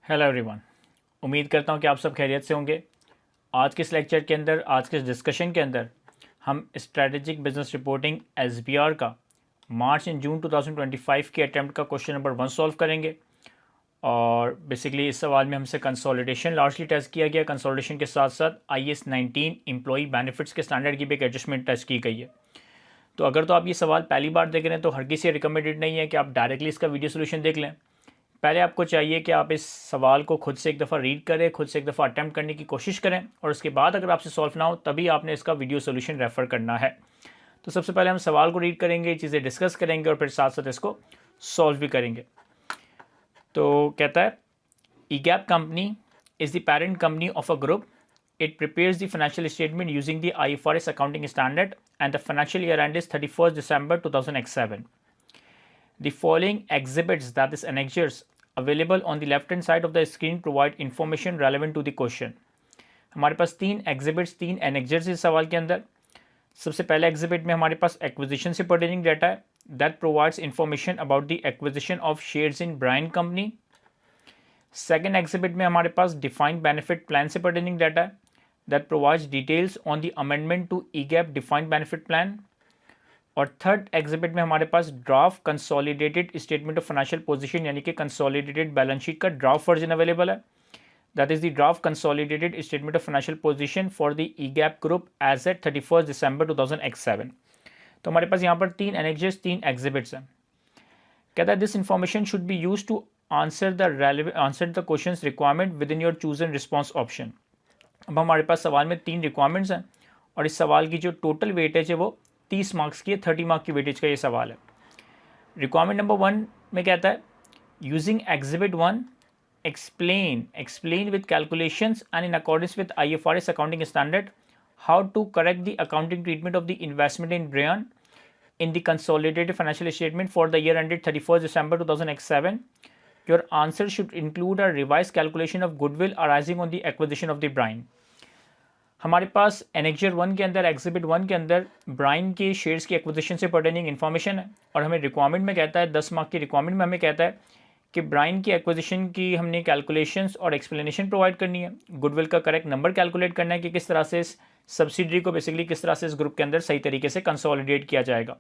Hello everyone. उम्मीद करता हूँ कि आप सब खैरियत से होंगे। आज के इस लेक्चर के अंदर, आज के इस डिस्कशन के अंदर हम स्ट्रेटेजिक बिजनेस रिपोर्टिंग एसबीआर का मार्च एंड जून 2025 के अटैम्प्ट का क्वेश्चन नंबर 1 सॉल्व करेंगे। और बेसिकली इस सवाल में हमसे कंसोलिडेशन लार्जली टेस्ट किया गया। कंसोलिडेशन के साथ साथ IAS 19 एम्प्लॉई बेनिफिट्स के स्टैंडर्ड की भी एक एडजस्टमेंट टेस्ट की गई है। तो अगर तो आप ये सवाल पहली बार देख रहे हैं तो हर किसी रिकमेंडेड नहीं है कि आप डायरेक्टली इसका वीडियो सोल्यूशन देख लें। पहले आपको चाहिए कि आप इस सवाल को खुद से एक दफ़ा रीड करें, खुद से एक दफ़ा अटैम्प्ट करने की कोशिश करें, और उसके बाद अगर आपसे सॉल्व ना हो तभी आपने इसका वीडियो सोल्यूशन रेफ़र करना है। तो सबसे पहले हम सवाल को रीड करेंगे, चीज़ें डिस्कस करेंगे और फिर साथ साथ इसको सॉल्व भी करेंगे। तो कहता है, EGAP company is the parent company of a group. It prepares the financial statement using the IFRS accounting standard, and the financial year end is 31st December 2007. The following exhibits, that is annexures, available on the left hand side of the screen provide information relevant to the question. हमारे पास तीन exhibits, तीन एनेक्जर्स इस सवाल के अंदर। सबसे पहले exhibit में हमारे पास एक्विजिशन से पर्टेनिंग डाटा है, that provides information about the acquisition of shares in Brine company. Second exhibit में हमारे पास डिफाइंड बेनिफिट प्लान से पर्टेनिंग डाटा है, that provides details on the amendment to EGAP defined benefit plan. और third exhibit में हमारे पास draft consolidated statement of financial position यानी कि कंसोलिडेटेड बैलेंस शीट का ड्राफ्ट वर्जन अवेलेबल है, that is the draft consolidated statement of financial position for the EGAP group as at 31st December 2007। तो हमारे पास यहाँ पर तीन एनेक्जर्स, तीन एग्जिबिट्स हैं। कहता है, this information should be use to answer the questions requirement within your choose and response option. अब हमारे पास सवाल में तीन रिक्वायरमेंट्स हैं और इस सवाल की जो टोटल वेटेज है वो 30 मार्क्स की है, 30 मार्क की वेटेज का ये सवाल है। रिक्वायरमेंट नंबर 1 में कहता है, using exhibit 1 explain with calculations and in accordance with IFRS accounting standard how to correct the accounting treatment of the investment in Brian in the consolidated financial statement for the year ended 31st December 2007. Your answer should include a revised calculation of goodwill arising on the acquisition of the brine. हमारे पास annexure 1 के अंदर, exhibit 1 के अंदर Bryan के shares की acquisition से pertaining information है और हमें रिक्वायरमेंट में कहता है, 10 मार्क की रिक्वायरमेंट में हमें कहता है कि ब्राइन की एक्विजिशन की हमने कैलकुलेशंस और एक्सप्लेनेशन प्रोवाइड करनी है, गुडविल का करेक्ट नंबर कैलकुलेट करना है कि किस तरह से इस सब्सिडरी को बेसिकली किस तरह से इस ग्रुप के अंदर सही तरीके से कंसोलिडेट किया जाएगा।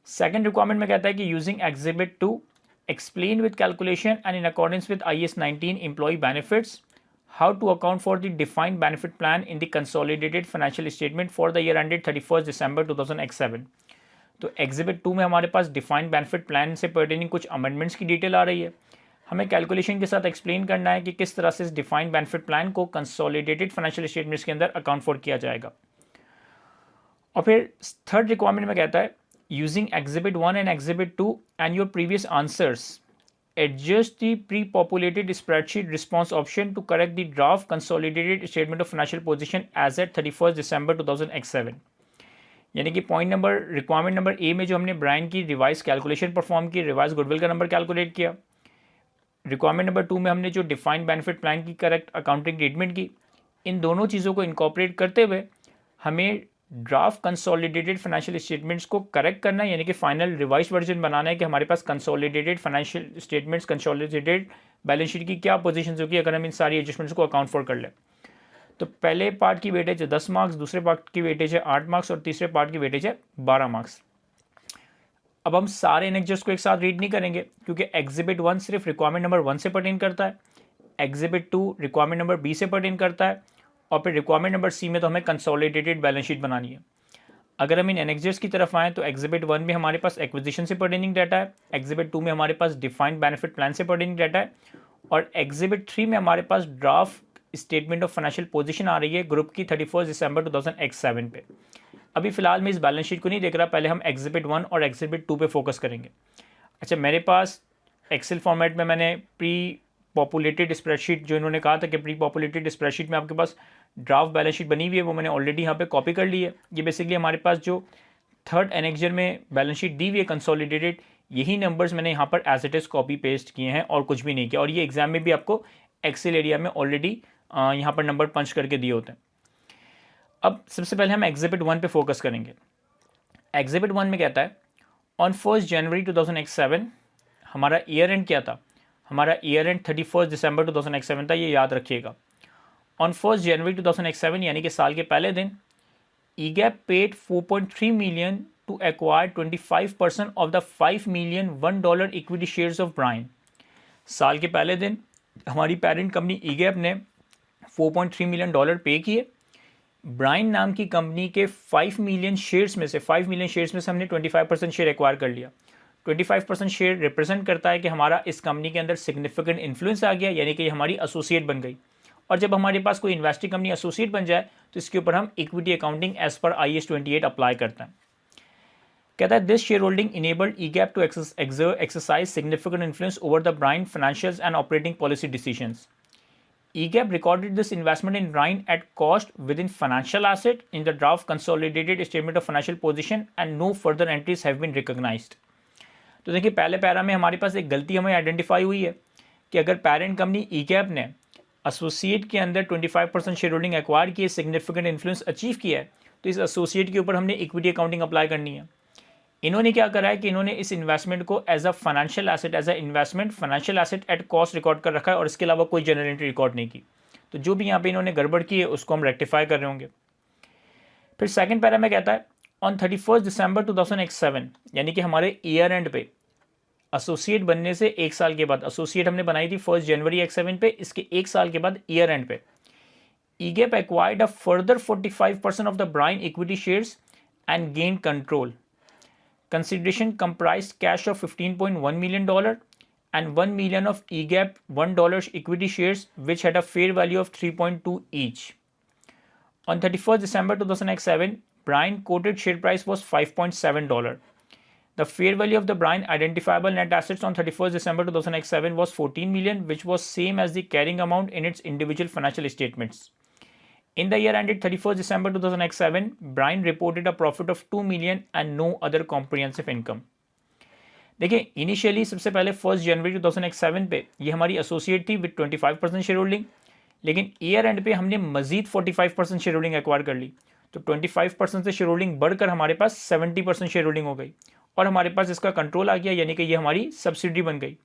सेकेंड रिक्वायरमेंट में कहता है कि using exhibit 2 explain with calculation and in accordance with IAS 19 employee benefits how to account for the defined benefit plan in the consolidated financial statement for the year ended 31st December 2007। तो exhibit 2 में हमारे पास defined benefit plan से pertaining कुछ amendments की detail आ रही है। हमें कैलकुलेशन के साथ एक्सप्लेन करना है कि किस तरह से इस डिफाइंड बेनिफिट प्लान को कंसोलिडेटेड फाइनेंशियल स्टेटमेंट्स के अंदर अकाउंट फॉर किया जाएगा। और फिर थर्ड रिक्वायरमेंट में कहता है, using exhibit 1 and exhibit 2 and your previous answers adjust the pre-populated spreadsheet response option to correct the draft consolidated statement of financial position as at 31st December 2007। यानी कि point number, requirement number A में जो हमने Bryan की revise calculation perform की, revise goodwill का number calculate किया, requirement number 2 में हमने जो डिफाइंड बेनिफिट प्लान की करेक्ट अकाउंटिंग ट्रीटमेंट की, इन दोनों चीज़ों को इनकॉर्पोरेट करते हुए हमें ड्राफ्ट कंसोलिडेटेड फाइनेंशियल स्टेटमेंट्स को करेक्ट करना है, यानी कि फाइनल रिवाइज वर्जन बनाना है कि हमारे पास consolidated financial statements, consolidated balance sheet की क्या पोजीशंस होगी अगर हम इन सारी एडजस्टमेंट्स को अकाउंट फॉर कर लें। तो पहले पार्ट की वेटेज है 10 मार्क्स, दूसरे पार्ट की वेटेज है 8 मार्क्स और तीसरे पार्ट की वेटेज है 12 मार्क्स। अब हम सारे एनेक्जर्स को एक साथ रीड नहीं करेंगे क्योंकि एग्जिबिट 1 सिर्फ रिक्वायरमेंट नंबर 1 से पर्टेन करता है, एग्जिबिट 2 रिक्वायरमेंट नंबर B से पर्टेन करता है और फिर रिक्वायरमेंट नंबर C में तो हमें कंसोलिडेटेड बैलेंस शीट बनानी है। अगर हम इन एनेक्जर्स की तरफ आएँ तो एग्जिबिट 1 में हमारे पास एक्विजिशन से पर्टेनिंग डाटा है, एग्जिबिट 2 में हमारे पास डिफाइंड बेनिफिट प्लान से पर्टेनिंग डाटा है और एग्जिबिट 3 में हमारे पास draft statement of financial position आ रही है ग्रुप की 31st December 2007 पे। अभी फिलहाल मैं इस बैलेंस शीट को नहीं देख रहा, पहले हम एग्जिबिट 1 और एग्जिबिट 2 पे फोकस करेंगे। अच्छा, मेरे पास एक्सेल फॉर्मेट में मैंने प्री पॉपुलेटेड स्प्रेडशीट, जो इन्होंने कहा था कि प्री पॉपुलेटेड स्प्रेडशीट में आपके पास ड्राफ्ट बैलेंस शीट बनी हुई है, वो मैंने ऑलरेडी यहाँ पे कॉपी कर ली है। ये बेसिकली हमारे पास जो थर्ड एनेक्जर में बैलेंस शीट दी हुई है कंसोलिडेटेड, यही नंबर्स मैंने यहाँ पर as it is copy paste किए हैं और कुछ भी नहीं किया। और ये एग्जाम में भी आपको एक्सेल एरिया में ऑलरेडी यहाँ पर नंबर पंच करके दिए होते हैं। अब सबसे पहले हम एग्जिबिट 1 पे फोकस करेंगे। एग्जिबिट 1 में कहता है, ऑन 1 जनवरी 2007 हमारा ईयर एंड क्या था, हमारा ईयर एंड 31 दिसंबर 2007 था, ये याद रखिएगा। ऑन 1 जनवरी 2007 यानी कि साल के पहले दिन EGAP paid 4.3 million to acquire 25% of the 5 million $1 equity shares of Brine. साल के पहले दिन हमारी पेरेंट कंपनी ईगैप ने 4.3 मिलियन डॉलर पे किए। ब्राइन नाम की कंपनी के 5 मिलियन शेयर्स में से हमने 25% शेयर एक्वायर कर लिया। 25% शेयर रिप्रेजेंट करता है कि हमारा इस कंपनी के अंदर सिग्निफिकेंट इन्फ्लुएंस आ गया, यानी कि हमारी एसोसिएट बन गई। और जब हमारे पास कोई इन्वेस्टिंग कंपनी एसोसिएट बन जाए तो इसके ऊपर हम equity accounting as per IAS 28 apply करते हैं। कहता है this shareholding enabled EGAP to exercise significant influence over the Brine financial and operating policy decisions. EGAP recorded this investment in Brine at cost within financial asset in the draft consolidated statement of financial position and no further entries have been recognized। तो देखिए पहले para में हमारे पास एक गलती हमें identify हुई है कि अगर पेरेंट कंपनी EGAP ने एसोसिएट के अंदर 25% शेयर होल्डिंग एक्वायर किए, सिग्निफिकेंट इन्फ्लुएंस अचीव किया है, तो इस एसोसिएट के ऊपर हमने इक्विटी अकाउंटिंग अप्लाई करनी है। इन्होंने क्या करा है कि इन्होंने इस इन्वेस्टमेंट को as a financial asset, as a investment financial asset at cost record कर रखा है और इसके अलावा कोई जनरल एंट्री रिकॉर्ड नहीं की। तो जो भी यहाँ पे इन्होंने गड़बड़ की है उसको हम रेक्टिफाई कर रहे होंगे। फिर सेकंड पैरा में कहता है ऑन 31 दिसंबर 2007 यानी कि हमारे ईयर एंड पे एसोसिएट बनने से एक साल के बाद, एसोसिएट हमने बनाई थी 1 जनवरी 2007 पे, इसके एक साल के बाद ईयर एंड पे EGAP acquired a further 45% of the Brine equity shares and gain control. Consideration comprised cash of $15.1 million and 1 million of EGAP $1 equity shares which had a fair value of 3.2 each. On 31st December 2007, Brine quoted share price was $5.7. The fair value of the Brine identifiable net assets on 31st December 2007 was 14 million, which was same as the carrying amount in its individual financial statements. In the year ended 31st December 2007, Brine reported a profit of 2 million and no other comprehensive income. देखिए initially सबसे पहले 1 जनवरी 2007 पे ये हमारी associate थी with 25% share holding, लेकिन year end पे हमने मजीद 45% शेयर होल्डिंग एक्वायर कर ली। तो 25% से शेयर होल्डिंग बढ़कर हमारे पास 70% शेयर होल्डिंग हो गई और हमारे पास इसका कंट्रोल आ गया, यानी कि ये हमारी सब्सिडी बन गई।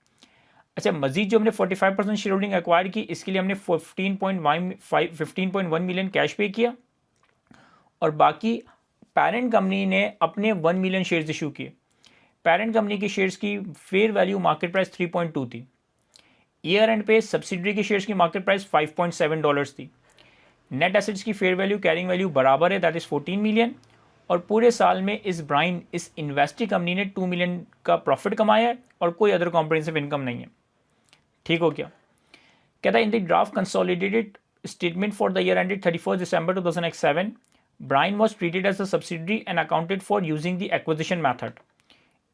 अच्छा, मजीद जो हमने 45% शेयर होल्डिंग एक्वायर की इसके लिए हमने 15.1 मिलियन कैश पे किया और बाकी पेरेंट कंपनी ने अपने 1 मिलियन शेयर्स इशू किए। पेरेंट कंपनी के शेयर्स की फेयर वैल्यू मार्केट प्राइस 3.2 थी। ईयर एंड पे सब्सिडरी के शेयर्स की मार्केट प्राइस $5.7 थी। नेट एसेट्स की फेयर वैल्यू कैरिंग वैल्यू बराबर है, दैट इज 14 मिलियन। और पूरे साल में इस ब्राइन इस इन्वेस्टिंग कंपनी ने 2 मिलियन का प्रॉफिट कमाया है और कोई अदर कॉम्प्रिहेंसिव इनकम नहीं है। ठीक हो गया। कहता है इन the draft consolidated statement for the year ended 31 दिसंबर 2007, Brine was treated as a subsidiary and accounted for using the acquisition method.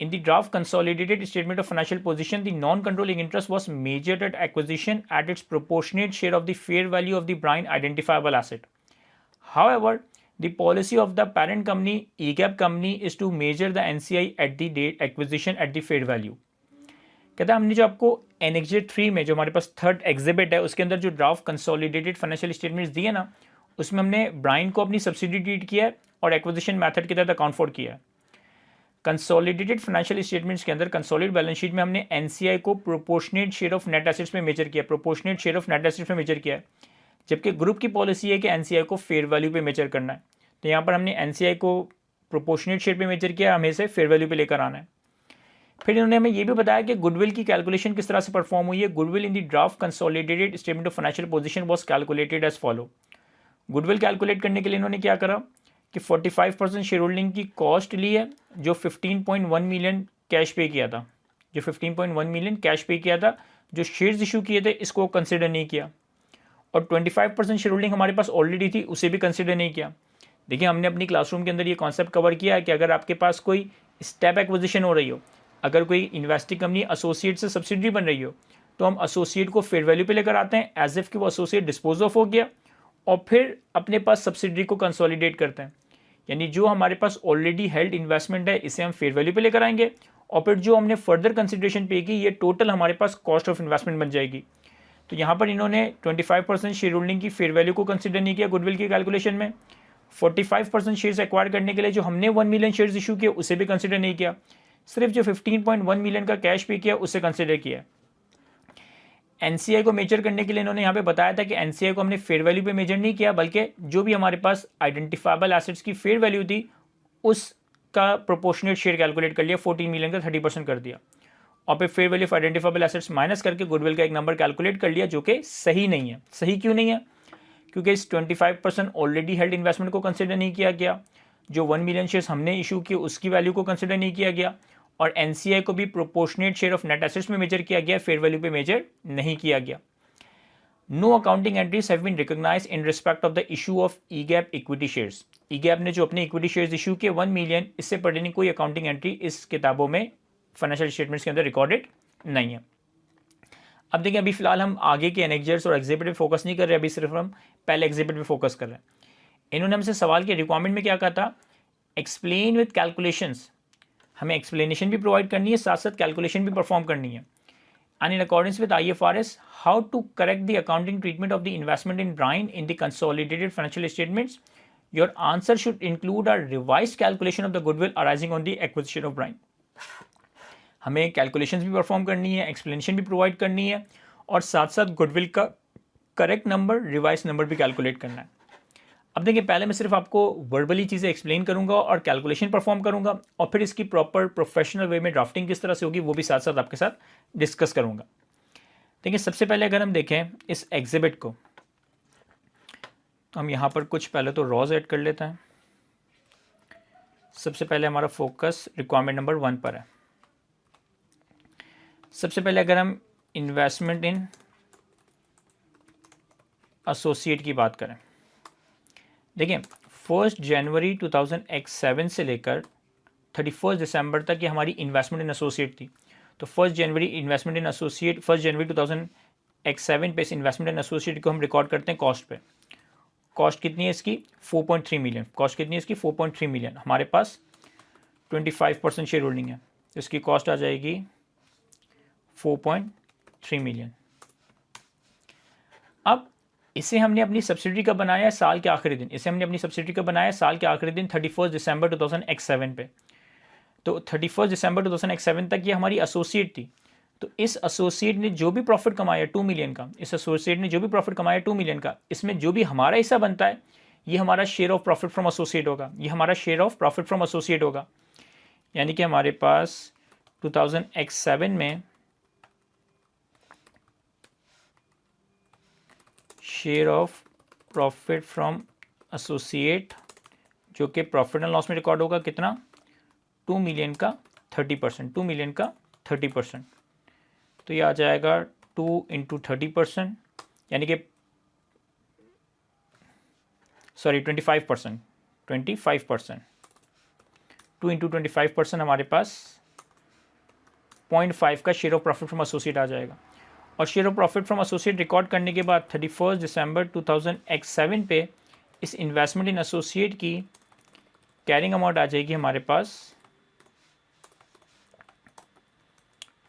In the draft consolidated statement of financial position, the non-controlling interest was measured at acquisition at its proportionate share of the fair value of the Brine identifiable asset. However, the policy of the parent company, EGAP company, is to measure the NCI at the date acquisition at the fair value. कहता है हमने जो आपको एनेक्जेट 3 में जो हमारे पास third exhibit है उसके अंदर जो ड्राफ्ट कंसोलिडेटेड फाइनेंशियल स्टेटमेंट्स दिए ना, उसमें हमने ब्राइन को अपनी सब्सिडी ट्रीट किया है और एक्विजिशन मेथड के तहत अकाउंट फॉर किया है। कंसोलिडेटेड फाइनेंशियल स्टेटमेंट्स के अंदर कंसोलिडेटेड बैलेंस शीट में हमने एनसीआई को proportionate share of net assets में मेजर किया, proportionate share of net assets में मेजर किया है, जबकि ग्रुप की पॉलिसी है कि एनसीआई को फेयर वैल्यू पे मेजर करना है। तो यहाँ पर हमने एनसीआई को प्रोपोर्शनेट शेयर पे मेजर किया, हमें से फेयर वैल्यू पे लेकर आना है। फिर इन्होंने हमें ये भी बताया कि गुडविल की कैलकुलेशन किस तरह से परफॉर्म हुई है। Goodwill in the draft consolidated statement of financial position was calculated as follow. Goodwill calculate करने के लिए इन्होंने क्या करा कि 45% शेयर होल्डिंग की कॉस्ट ली है, जो 15.1 मिलियन कैश पे किया था, जो 15.1 मिलियन कैश पे किया था, जो शेयर्स इशू किए थे इसको कंसिडर नहीं किया, और 25% शेयर होल्डिंग हमारे पास ऑलरेडी थी उसे भी कंसिडर नहीं किया। देखिए हमने अपनी क्लासरूम के अंदर ये कॉन्सेप्ट कवर किया है कि अगर आपके पास कोई स्टेप एक्विजिशन हो रही हो, अगर कोई इन्वेस्टिंग कंपनी एसोसिएट से सब्सिडरी बन रही हो, तो हम एसोसिएट को फेयर वैल्यू पे लेकर आते हैं एज इफ कि वो एसोसिएट डिस्पोज ऑफ हो गया, और फिर अपने पास सब्सिडरी को कंसोलिडेट करते हैं। यानी जो हमारे पास ऑलरेडी हेल्ड इन्वेस्टमेंट है इसे हम फेयर वैल्यू पे लेकर आएंगे, और फिर जो हमने फर्दर कंसिडरेशन पे की ये टोटल हमारे पास कॉस्ट ऑफ इन्वेस्टमेंट बन जाएगी। तो यहाँ पर इन्होंने 25% शेयर होल्डिंग की फेयर वैल्यू को कंसिडर नहीं किया गुडविल की कैलकुलेशन में। 45% शेयर्स एक्वायर करने के लिए जो हमने 1 मिलियन शेयर्स इशू किए उसे भी कंसिडर नहीं किया, सिर्फ जो 15.1 मिलियन का कैश पे किया उसे कंसिडर किया। एनसीआई को मेजर करने के लिए इन्होंने यहाँ पे बताया था कि एनसीआई को हमने फेयर वैल्यू पे मेजर नहीं किया, बल्कि जो भी हमारे पास आइडेंटिफाइबल एसेट्स की फेयर वैल्यू थी उसका प्रोपोर्शनेट शेयर कैलकुलेट कर लिया, 14 मिलियन का 30% कर दिया, और फिर fair value of identifiable assets minus करके गुडविल का एक नंबर कैलकुलेट कर लिया, जो कि सही नहीं है। सही क्यों नहीं है? क्योंकि इस 25% ऑलरेडी हेल्ड इन्वेस्टमेंट को कंसिडर नहीं किया गया, जो 1 मिलियन शेयर्स हमने इशू किए उसकी वैल्यू को कंसिडर नहीं किया गया, और एनसीआई को भी proportionate share of net assets में मेजर किया गया, फेयर वैल्यू पे मेजर नहीं किया गया। No accounting entries have been recognised in respect of the issue of EGAP equity shares. EGAP ने जो अपने इक्विटी शेयर्स इशू किए 1 मिलियन, इससे पर्टेनिंग कोई अकाउंटिंग एंट्री इस किताबों में फाइनेंशियल स्टेटमेंट्स के अंदर रिकॉर्डेड नहीं है। अब देखिए, अभी फिलहाल हम आगे के एनेक्जर्स और एग्जिबिट पे फोकस नहीं कर रहे, अभी सिर्फ हम पहले एग्जिबिट पे फोकस कर रहे हैं। इन्होंने हमसे सवाल के रिक्वायरमेंट में क्या कहा था? Explain with calculations. हमें एक्सप्लेनेशन भी प्रोवाइड करनी है, साथ साथ कैलकुलेशन भी परफॉर्म करनी है। And in accordance with IFRS, how to correct the accounting treatment of the investment in Brian in the consolidated financial statements. Your answer should include a revised calculation of the goodwill arising on the acquisition of Brian. हमें calculations भी perform करनी है, explanation भी provide करनी है, और साथ साथ गुडविल का करेक्ट नंबर, रिवाइज नंबर भी कैलकुलेट करना है। अब देखिए, पहले मैं सिर्फ आपको वर्बली चीज़ें एक्सप्लेन करूंगा और कैलकुलेशन परफॉर्म करूंगा, और फिर इसकी प्रॉपर प्रोफेशनल वे में ड्राफ्टिंग किस तरह से होगी वो भी साथ साथ आपके साथ डिस्कस करूंगा। देखिए, सबसे पहले अगर हम देखें इस एग्जिबिट को, तो हम यहाँ पर कुछ पहले तो रॉज ऐड कर लेते हैं। सबसे पहले हमारा फोकस रिक्वायरमेंट नंबर 1 पर है। सबसे पहले अगर हम इन्वेस्टमेंट इन एसोसिएट की बात करें, देखिए 1 जनवरी 2007 से लेकर 31 दिसंबर तक ये हमारी इन्वेस्टमेंट इन एसोसिएट थी। तो 1 जनवरी इन्वेस्टमेंट इन एसोसिएट, 1 जनवरी 2007 पे इस इन्वेस्टमेंट इन एसोसिएट को हम रिकॉर्ड करते हैं कॉस्ट पे। कॉस्ट कितनी है इसकी? 4.3 मिलियन। कॉस्ट कितनी है इसकी? 4.3 मिलियन। हमारे पास 25% शेयर होल्डिंग है, तो इसकी कॉस्ट आ जाएगी 4.3 मिलियन। अब इसे हमने अपनी सब्सिडी का बनाया है साल के आखिरी दिन, इसे हमने अपनी सब्सिडी का बनाया है साल के आखिरी दिन 31 दिसंबर 2007 पे। तो 31 दिसंबर 2007 तक ये हमारी एसोसिएट थी। तो इस एसोसिएट ने जो भी प्रॉफिट कमाया 2 मिलियन का, इस एसोसिएट ने जो भी प्रॉफिट कमाया 2 मिलियन का, इसमें जो भी हमारा हिस्सा बनता है ये हमारा share of profit from associate होगा, ये हमारा share of profit from associate होगा। यानी कि हमारे पास 2007 में share of profit from associate जो कि प्रॉफिट एंड लॉस में रिकॉर्ड होगा कितना? 2 मिलियन का 30%, 2 मिलियन का 30%। तो ये आ जाएगा 2 × 30%, यानी कि 25%, 25%, 2 × 25% हमारे पास 0.5 का share of profit from associate आ जाएगा। और share of profit from associate record करने के बाद 31 दिसंबर 2007 पे इस इन्वेस्टमेंट इन एसोसिएट की कैरिंग अमाउंट आ जाएगी हमारे पास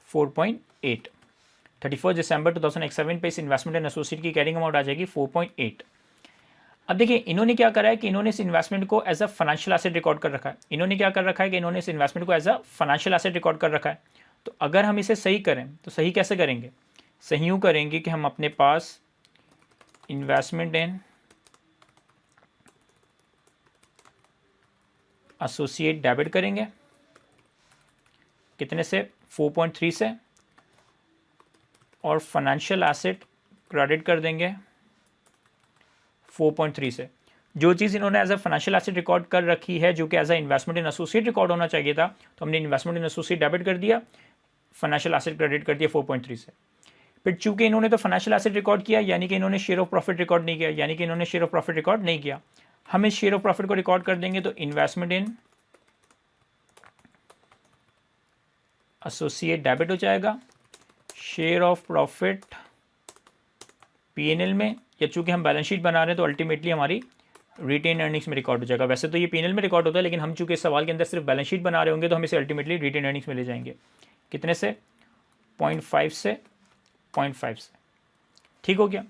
4.8। 31 दिसंबर 2007 पे इस इन्वेस्टमेंट इन एसोसिएट की कैरिंग अमाउंट आ जाएगी 4.8। अब देखिए, इन्होंने क्या करा है कि इन्होंने इस इन्वेस्टमेंट को as a financial asset record कर रखा है। इन्होंने क्या कर रखा है कि इन्होंने इस इन्वेस्टमेंट को as a financial asset record कर रखा है। तो अगर हम इसे सही करें तो सही कैसे करेंगे? सही यूँ करेंगे कि हम अपने पास इन्वेस्टमेंट इन एसोसिएट डेबिट करेंगे, कितने से? 4.3 से, और फाइनेंशियल एसेट क्रेडिट कर देंगे 4.3 से। जो चीज़ इन्होंने as a financial asset record कर रखी है, जो कि as a investment in associate record होना चाहिए था, तो हमने इन्वेस्टमेंट इन एसोसिएट डेबिट कर दिया, फाइनेंशियल एसेट क्रेडिट कर दिया 4.3 से। फिर चूंकि इन्होंने तो फाइनेंशियल एसेट रिकॉर्ड किया, यानी कि इन्होंने शेयर ऑफ प्रॉफिट रिकॉर्ड नहीं किया, यानी कि इन्होंने शेयर ऑफ प्रॉफिट रिकॉर्ड नहीं किया। हम इस शेयर ऑफ प्रॉफिट को रिकॉर्ड कर देंगे, तो इन्वेस्टमेंट इन एसोसिएट डेबिट हो जाएगा, शेयर ऑफ प्रॉफिट P&L में, या चूंकि हम बैलेंस शीट बना रहे हैं तो अल्टीमेटली हमारी रिटेन अर्निंग्स में रिकॉर्ड हो जाएगा। वैसे तो ये P&L में रिकॉर्ड होता है, लेकिन हम चूंकि इस सवाल के अंदर सिर्फ बैलेंस शीट बना रहे होंगे तो हम इसे अल्टीमेटली रिटेन अर्निंग्स में ले जाएंगे। कितने से? 0.5 से, 0.5 से। ठीक हो गया।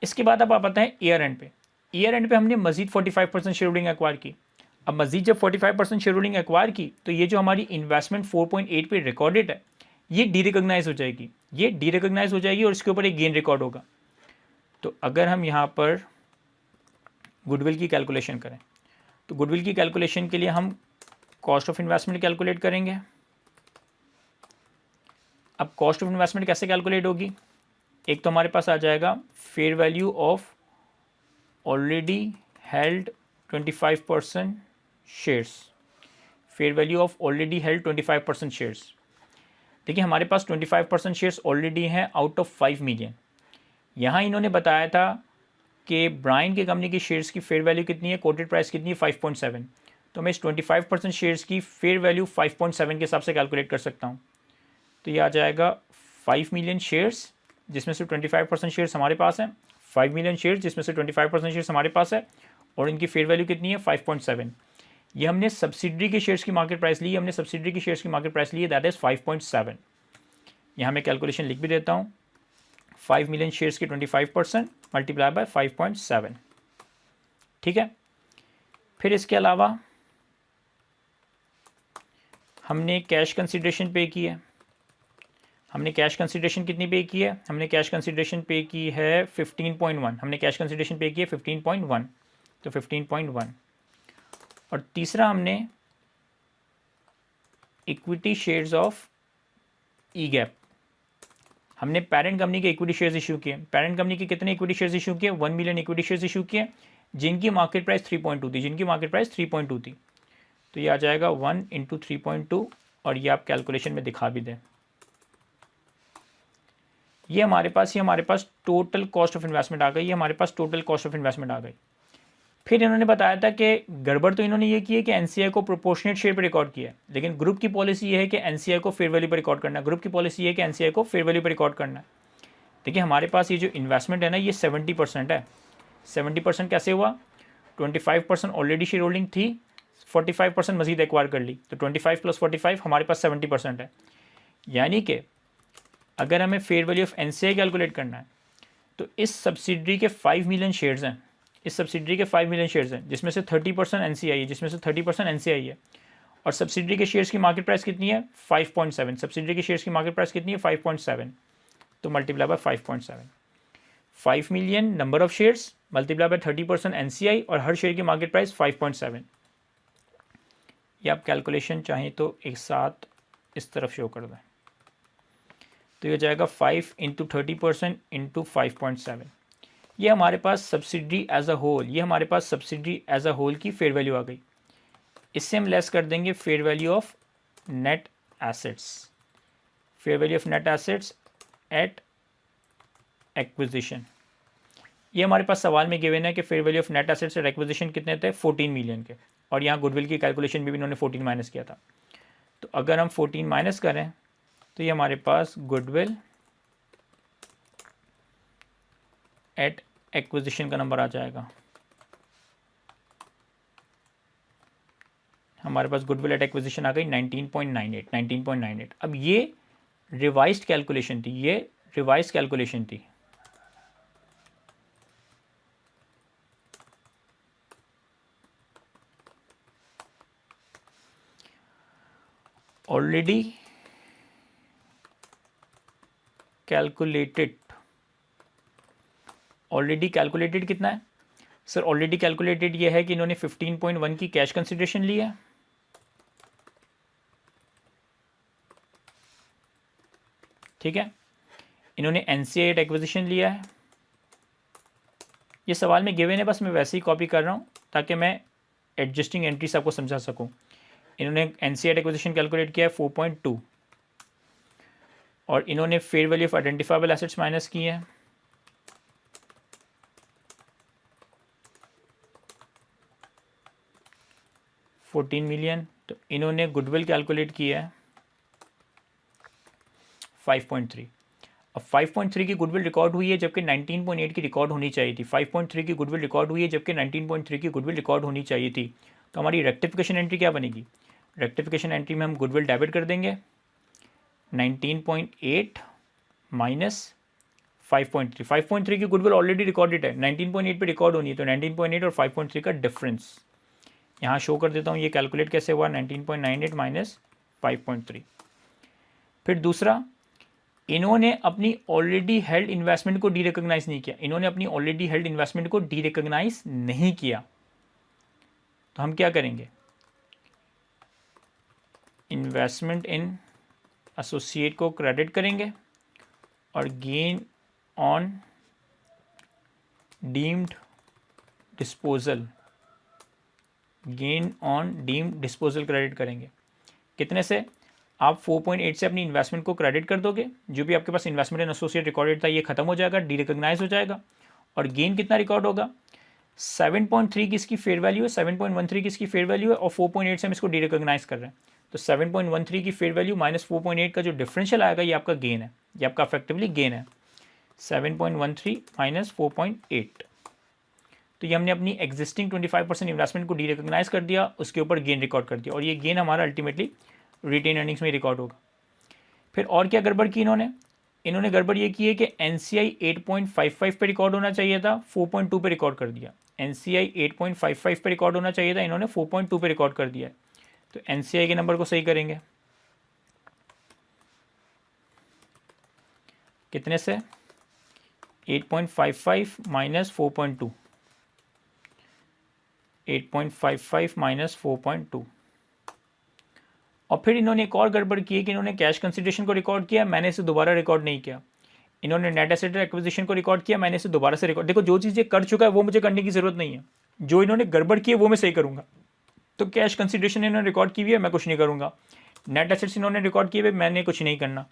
इसके बाद अब आप आते हैं ईयर एंड पे। ईयर एंड पे हमने मजीद 45% शेयर होल्डिंग एक्वायर की। अब मजीद जब 45% शेयर होल्डिंग एक्वायर की, तो ये जो हमारी इन्वेस्टमेंट 4.8 पे रिकॉर्डेड है, ये डीरिकॉग्नाइज हो जाएगी, ये डीरिकॉग्नाइज हो जाएगी और इसके ऊपर एक गेन रिकॉर्ड होगा। तो अगर हम यहाँ पर गुडविल की कैलकुलेशन करें तो गुडविल की कैलकुलेशन के लिए हम कॉस्ट ऑफ इन्वेस्टमेंट कैलकुलेट करेंगे। अब कॉस्ट ऑफ इन्वेस्टमेंट कैसे कैलकुलेट होगी, एक तो हमारे पास आ जाएगा fair value of already held 25% shares, fair value of already held 25% shares. देखिए हमारे पास 25% शेयर्स ऑलरेडी हैं आउट ऑफ 5 मिलियन। यहाँ इन्होंने बताया था कि ब्रायन की कंपनी की शेयर्स की फेयर वैल्यू कितनी है, कोटेड प्राइस कितनी है 5.7, तो मैं इस 25% शेयर्स की फेयर वैल्यू 5.7 के हिसाब से कैलकुलेट कर सकता हूँ। तो ये आ जाएगा 5 मिलियन शेयर्स जिसमें से 25% शेयर्स हमारे पास हैं, 5 मिलियन शेयर्स जिसमें से 25% शेयर्स हमारे पास है और इनकी फेयर वैल्यू कितनी है 5.7। ये हमने सब्सिडरी के शेयर्स की मार्केट प्राइस ली, हमने सब्सिडरी के शेयर्स की मार्केट प्राइस ली है, दैट इज़ 5.7। यहाँ मैं कैलकुलेशन लिख भी देता हूँ, 5 मिलियन शेयर्स की 25% मल्टीप्लाई बाय 5.7, ठीक है। फिर इसके अलावा हमने कैश कंसिडरेशन पे की है, हमने कैश कंसिडरेशन कितनी पे की है, हमने कैश कंसिडरेशन पे की है 15.1, हमने कैश कंसिडरेशन पे की है 15.1, तो 15.1। और तीसरा हमने equity shares of E gap, हमने पेरेंट कंपनी के इक्विटी शेयर्स इशू किए। पेरेंट कंपनी के कितने इक्विटी शेयर्स इशू किए, 1 मिलियन इक्विटी शेयर्स इशू किए जिनकी मार्केट प्राइस 3.2 थी, जिनकी मार्केट प्राइस 3.2 थी। तो ये आ जाएगा 1 × 3.2 और ये आप कैलकुलेशन में दिखा भी दें। ये हमारे पास टोटल कॉस्ट ऑफ इन्वेस्टमेंट आ गई, ये हमारे पास टोटल कॉस्ट ऑफ इन्वेस्टमेंट आ गई। फिर इन्होंने बताया था कि गड़बड़ तो इन्होंने ये की है कि एनसीआई को प्रोपोर्शनेट शेयर पर रिकॉर्ड किया है, लेकिन ग्रुप की पॉलिसी ये है कि एनसीआई को फेयर वैल्यू पर रिकॉर्ड करना है। ग्रुप की पॉलिसी ये है कि एनसीआई को फेयर वैल्यू पर रिकॉर्ड करना है। देखिए हमारे पास ये जो इन्वेस्टमेंट है ना, ये 70% है। 70% कैसे हुआ, 25% ऑलरेडी शेयर होल्डिंग थी, 45% मजीद एक्वायर कर ली, तो 25 + 45 हमारे पास 70% है। यानी कि अगर हमें fair value of NCI calculate करना है तो इस सब्सिडरी के 5 मिलियन शेयर्स हैं, इस सब्सिडरी के 5 मिलियन शेयर्स हैं जिसमें से 30% एनसीआई है, जिसमें से 30% एनसीआई है। और सब्सिडरी के शेयर्स की मार्केट प्राइस कितनी है 5.7, सब्सिडरी के शेयर्स की मार्केट प्राइस कितनी है 5.7, तो multiply by 5.7, 5 million number of shares multiply by 30% NCI और हर शेयर की मार्केट प्राइस 5.7। ये आप कैलकुलेशन चाहें तो एक साथ इस तरफ शो कर दें, तो ये जाएगा 5 × 30% × 5.7। ये हमारे पास सब्सिडरी एज अ होल, ये हमारे पास सब्सिडरी एज अ होल की फेयर वैल्यू आ गई। इससे हम लेस कर देंगे fair value of net assets, fair value of net assets at acquisition. ये हमारे पास सवाल में गिवन है कि fair value of net assets at acquisition कितने थे 14 मिलियन के, और यहाँ गुडविल की कैलकुलेशन में भी इन्होंने 14 माइनस किया था। तो अगर हम 14 माइनस करें तो ये हमारे पास गुडविल एट एक्विजिशन का नंबर आ जाएगा। हमारे पास गुडविल एट एक्विजिशन आ गई 19.98। अब ये रिवाइज्ड कैलकुलेशन थी, ये रिवाइज्ड कैलकुलेशन थी। ऑलरेडी कैलकुलेटेड कितना है सर, ऑलरेडी कैलकुलेटेड ये है कि इन्होंने 15.1 की कैश कंसिडरेशन ली है, ठीक है। इन्होंने एनसीआई एट एक्विजिशन लिया है, ये सवाल में गिवन है, बस मैं वैसे ही कॉपी कर रहा हूँ ताकि मैं एडजस्टिंग एंट्रीज आपको समझा सकूँ। इन्होंने एनसीआई एट एक्विजिशन कैलकुलेट किया है 4.2 और इन्होंने fair value of identifiable assets minus की है 14 मिलियन, तो इन्होंने गुडविल कैलकुलेट किया है 5.3। अब 5.3 की गुडविल रिकॉर्ड हुई है जबकि 19.8 की रिकॉर्ड होनी चाहिए थी। 5.3 की गुडविल रिकॉर्ड हुई है जबकि 19.3 की गुडविल रिकॉर्ड होनी चाहिए थी। तो हमारी रेक्टिफिकेशन एंट्री क्या बनेगी, रेक्टिफिकेशन एंट्री में हम गुडविल डेबिट कर देंगे 19.8 माइनस 5.3। 5.3 की गुडविल ऑलरेडी रिकॉर्डेड है, 19.8 पे रिकॉर्ड होनी है, तो 19.8 और 5.3 का डिफरेंस यहाँ शो कर देता हूँ। ये कैलकुलेट कैसे हुआ 19.98 माइनस 5.3। फिर दूसरा, इन्होंने अपनी ऑलरेडी हेल्ड इन्वेस्टमेंट को डी रिकॉग्नाइज नहीं किया, इन्होंने अपनी ऑलरेडी हेल्ड इन्वेस्टमेंट को डी रिकॉग्नाइज नहीं किया। तो हम क्या करेंगे, इन्वेस्टमेंट इन एसोसिएट को क्रेडिट करेंगे और gain on deemed disposal, gain on deemed disposal credit करेंगे। कितने से, आप 4.8 से अपनी इन्वेस्टमेंट को क्रेडिट कर दोगे, जो भी आपके पास इन्वेस्टमेंट इन एसोसिएट रिकॉर्डेड था ये खत्म हो जाएगा, डी रिकॉग्नाइज हो जाएगा। और गेन कितना रिकॉर्ड होगा, 7.3 की इसकी फेयर वैल्यू है, 7.13 की इसकी फेयर वैल्यू है और 4.8 से हम इसको डी रिकॉग्नाइज कर रहे हैं। तो 7.13 की फेयर वैल्यू माइनस 4.8 का जो डिफरेंशियल आएगा ये आपका गेन है, ये आपका इफेक्टिवली गेन है, 7.13 माइनस 4.8। तो ये हमने अपनी एग्जिस्टिंग 25% इन्वेस्टमेंट को डी रिकॉग्नाइज कर दिया, उसके ऊपर गेन रिकॉर्ड कर दिया और ये गेन हमारा अल्टीमेटली रिटेन अर्निंग्स में रिकॉर्ड होगा। फिर और क्या गड़बड़ की इन्होंने गड़बड़ ये की है कि NCI 8.55 पे रिकॉर्ड होना चाहिए था, 4.2 पे रिकॉर्ड कर दिया। NCI 8.55 पे रिकॉर्ड होना चाहिए था, इन्होंने 4.2 पे रिकॉर्ड कर दिया है। तो NCI के नंबर को सही करेंगे, कितने से, 8.55 माइनस 4.2, 8.55 माइनस 4.2। और फिर इन्होंने एक और गड़बड़ की है कि इन्होंने कैश कंसिडरेशन को रिकॉर्ड किया, मैंने इसे दोबारा रिकॉर्ड नहीं किया। इन्होंने नेट एसेट एक्विजिशन को रिकॉर्ड किया, मैंने इसे दोबारा से रिकॉर्ड, देखो जो चीज़ ये कर चुका है वो मुझे करने की ज़रूरत नहीं है, जो इन्होंने गड़बड़ की है वो मैं सही करूँगा। तो कैश कंसिडरेशन इन्होंने रिकॉर्ड की हुई है, मैं कुछ नहीं करूँगा। नेट एसेट्स इन्होंने रिकॉर्ड किए हुए, मैंने कुछ नहीं करना।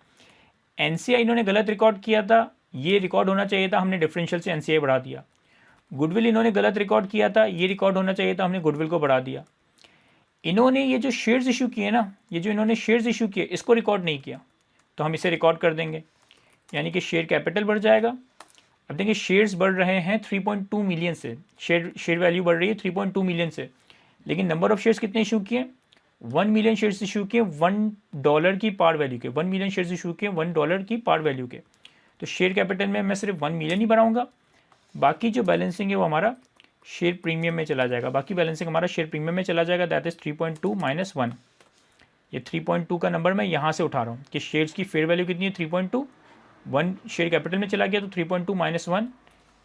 NCI इन्होंने गलत रिकॉर्ड किया था, ये रिकॉर्ड होना चाहिए था, हमने डिफरेंशियल से NCI बढ़ा दिया। गुडविल इन्होंने गलत रिकॉर्ड किया था, ये रिकॉर्ड होना चाहिए था, हमने गुडविल को बढ़ा दिया। इन्होंने ये जो शेयर्स इशू किए ना, ये जो इन्होंने शेयर्स इशू किए इसको रिकॉर्ड नहीं किया, तो हम इसे रिकॉर्ड कर देंगे, यानी कि शेयर कैपिटल बढ़ जाएगा। अब देखिए शेयर्स बढ़ रहे हैं 3.2 मिलियन से, शेयर वैल्यू बढ़ रही है 3.2 मिलियन से, लेकिन नंबर ऑफ शेयर्स कितने इशू किए, 1 मिलियन शेयर्स इशू किए $1 की पार वैल्यू के, 1 मिलियन शेयर्स इशू किए $1 की पार वैल्यू के। तो शेयर कैपिटल में मैं सिर्फ 1 मिलियन ही बढ़ाऊँगा, बाकी जो बैलेंसिंग है वो हमारा शेयर प्रीमियम में चला जाएगा, बाकी बैलेंसिंग हमारा शेयर प्रीमियम में चला जाएगा, दैट इज 3.2 माइनस 1। ये 3.2 का नंबर मैं यहाँ से उठा रहा हूँ कि शेयर्स की फेयर वैल्यू कितनी है 3.2, 1 शेयर कैपिटल में चला गया तो 3.2 माइनस 1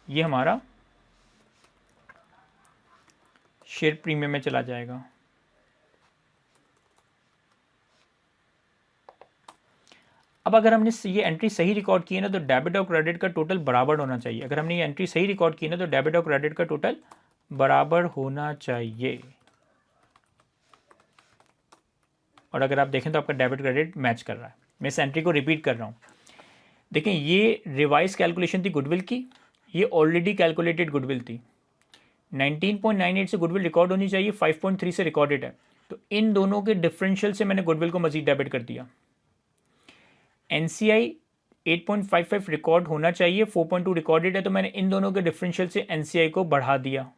ये हमारा शेयर प्रीमियम में चला जाएगा। अब अगर हमने ये एंट्री सही रिकॉर्ड की है ना तो डेबिट और क्रेडिट का टोटल बराबर होना चाहिए। अगर हमने ये एंट्री सही रिकॉर्ड की है ना तो डेबिट और क्रेडिट का टोटल बराबर होना चाहिए। और अगर आप देखें तो आपका डेबिट क्रेडिट मैच कर रहा है। मैं इस एंट्री को रिपीट कर रहा हूँ। देखें ये रिवाइज कैलकुलेशन थी गुडविल की, ये ऑलरेडी कैलकुलेटेड गुडविल थी। 19.98 से गुडविल रिकॉर्ड होनी चाहिए, 5.3 से रिकॉर्डेड है, तो इन दोनों के डिफरेंशियल से मैंने गुडविल को मजीद डेबिट कर दिया। NCI 8.55 रिकॉर्ड होना चाहिए, 4.2 रिकॉर्डेड है, तो मैंने इन दोनों के डिफरेंशियल से NCI को बढ़ा दिया।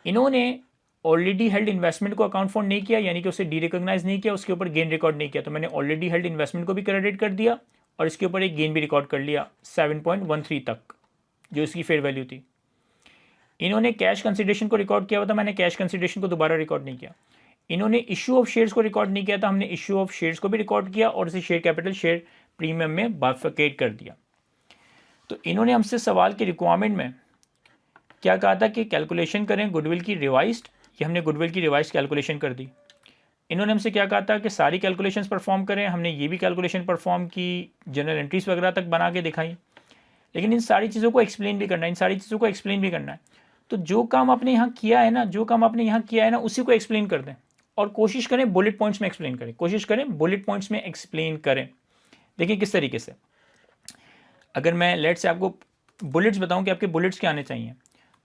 इन्होंने ऑलरेडी हेल्ड इन्वेस्टमेंट को अकाउंट फॉर नहीं किया, यानी कि उसे डी रिकॉग्नाइज नहीं किया, उसके ऊपर गेन रिकॉर्ड नहीं किया, तो मैंने ऑलरेडी हेल्ड इन्वेस्टमेंट को भी क्रेडिट कर दिया और इसके ऊपर एक गेन भी रिकॉर्ड कर लिया 7.13 तक, जो इसकी फेयर वैल्यू थी। इन्होंने कैश कंसिडरेशन को रिकॉर्ड किया हुआ था, मैंने कैश कंसिडरेशन को दोबारा रिकॉर्ड नहीं किया। इन्होंने इशू ऑफ शेयर्स को रिकॉर्ड नहीं किया था, हमने इशू ऑफ शेयर्स को भी रिकॉर्ड किया और इसे शेयर कैपिटल शेयर प्रीमियम में बाइफरकेट कर दिया। तो इन्होंने हमसे सवाल की रिक्वायरमेंट में क्या कहा था कि कैलकुलेशन करें गुडविल की रिवाइज्ड, ये हमने गुडविल की रिवाइज कैलकुलेशन कर दी। इन्होंने हमसे क्या कहा था कि सारी कैलकुलेशंस परफॉर्म करें, हमने ये भी कैलकुलेशन परफॉर्म की, जनरल एंट्रीज वगैरह तक बना के दिखाई, लेकिन इन सारी चीज़ों को एक्सप्लेन भी करना है, इन सारी चीज़ों को एक्सप्लेन भी करना है। तो जो काम आपने यहाँ किया है ना, जो काम आपने यहाँ किया है ना, उसी को एक्सप्लेन कर दें और कोशिश करें बुलेट पॉइंट्स में एक्सप्लेन करें, कोशिश करें बुलेट पॉइंट्स में एक्सप्लेन करें। देखिए किस तरीके से, अगर मैं लेट से आपको बुलेट्स बताऊं कि आपके बुलेट्स क्या आने चाहिए,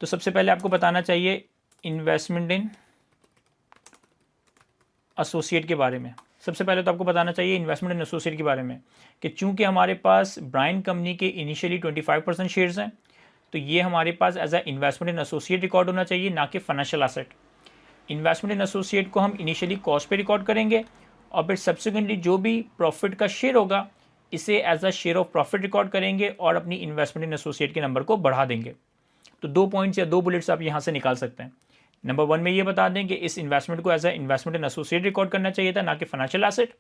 तो सबसे पहले आपको बताना चाहिए इन्वेस्टमेंट इन एसोसिएट के बारे में। सबसे पहले तो आपको बताना चाहिए इन्वेस्टमेंट इन एसोसिएट के बारे में कि चूंकि हमारे पास ब्राइन कंपनी के इनिशियली 25% शेयर्स हैं, तो ये हमारे पास as a investment in associate record होना चाहिए, ना कि financial asset. Investment in associate को हम इनिशियली कॉस्ट पे रिकॉर्ड करेंगे और फिर सब्सिक्वेंटली जो भी प्रॉफिट का शेयर होगा इसे as a share of profit record करेंगे और अपनी इन्वेस्टमेंट इन एसोसिएट के नंबर को बढ़ा देंगे। तो 2 पॉइंट्स या 2 बुलेट्स आप यहाँ से निकाल सकते हैं। नंबर 1 में ये बता दें कि इस इन्वेस्टमेंट को as a investment in associate record करना चाहिए था, ना कि फाइनेंशियल एसेट।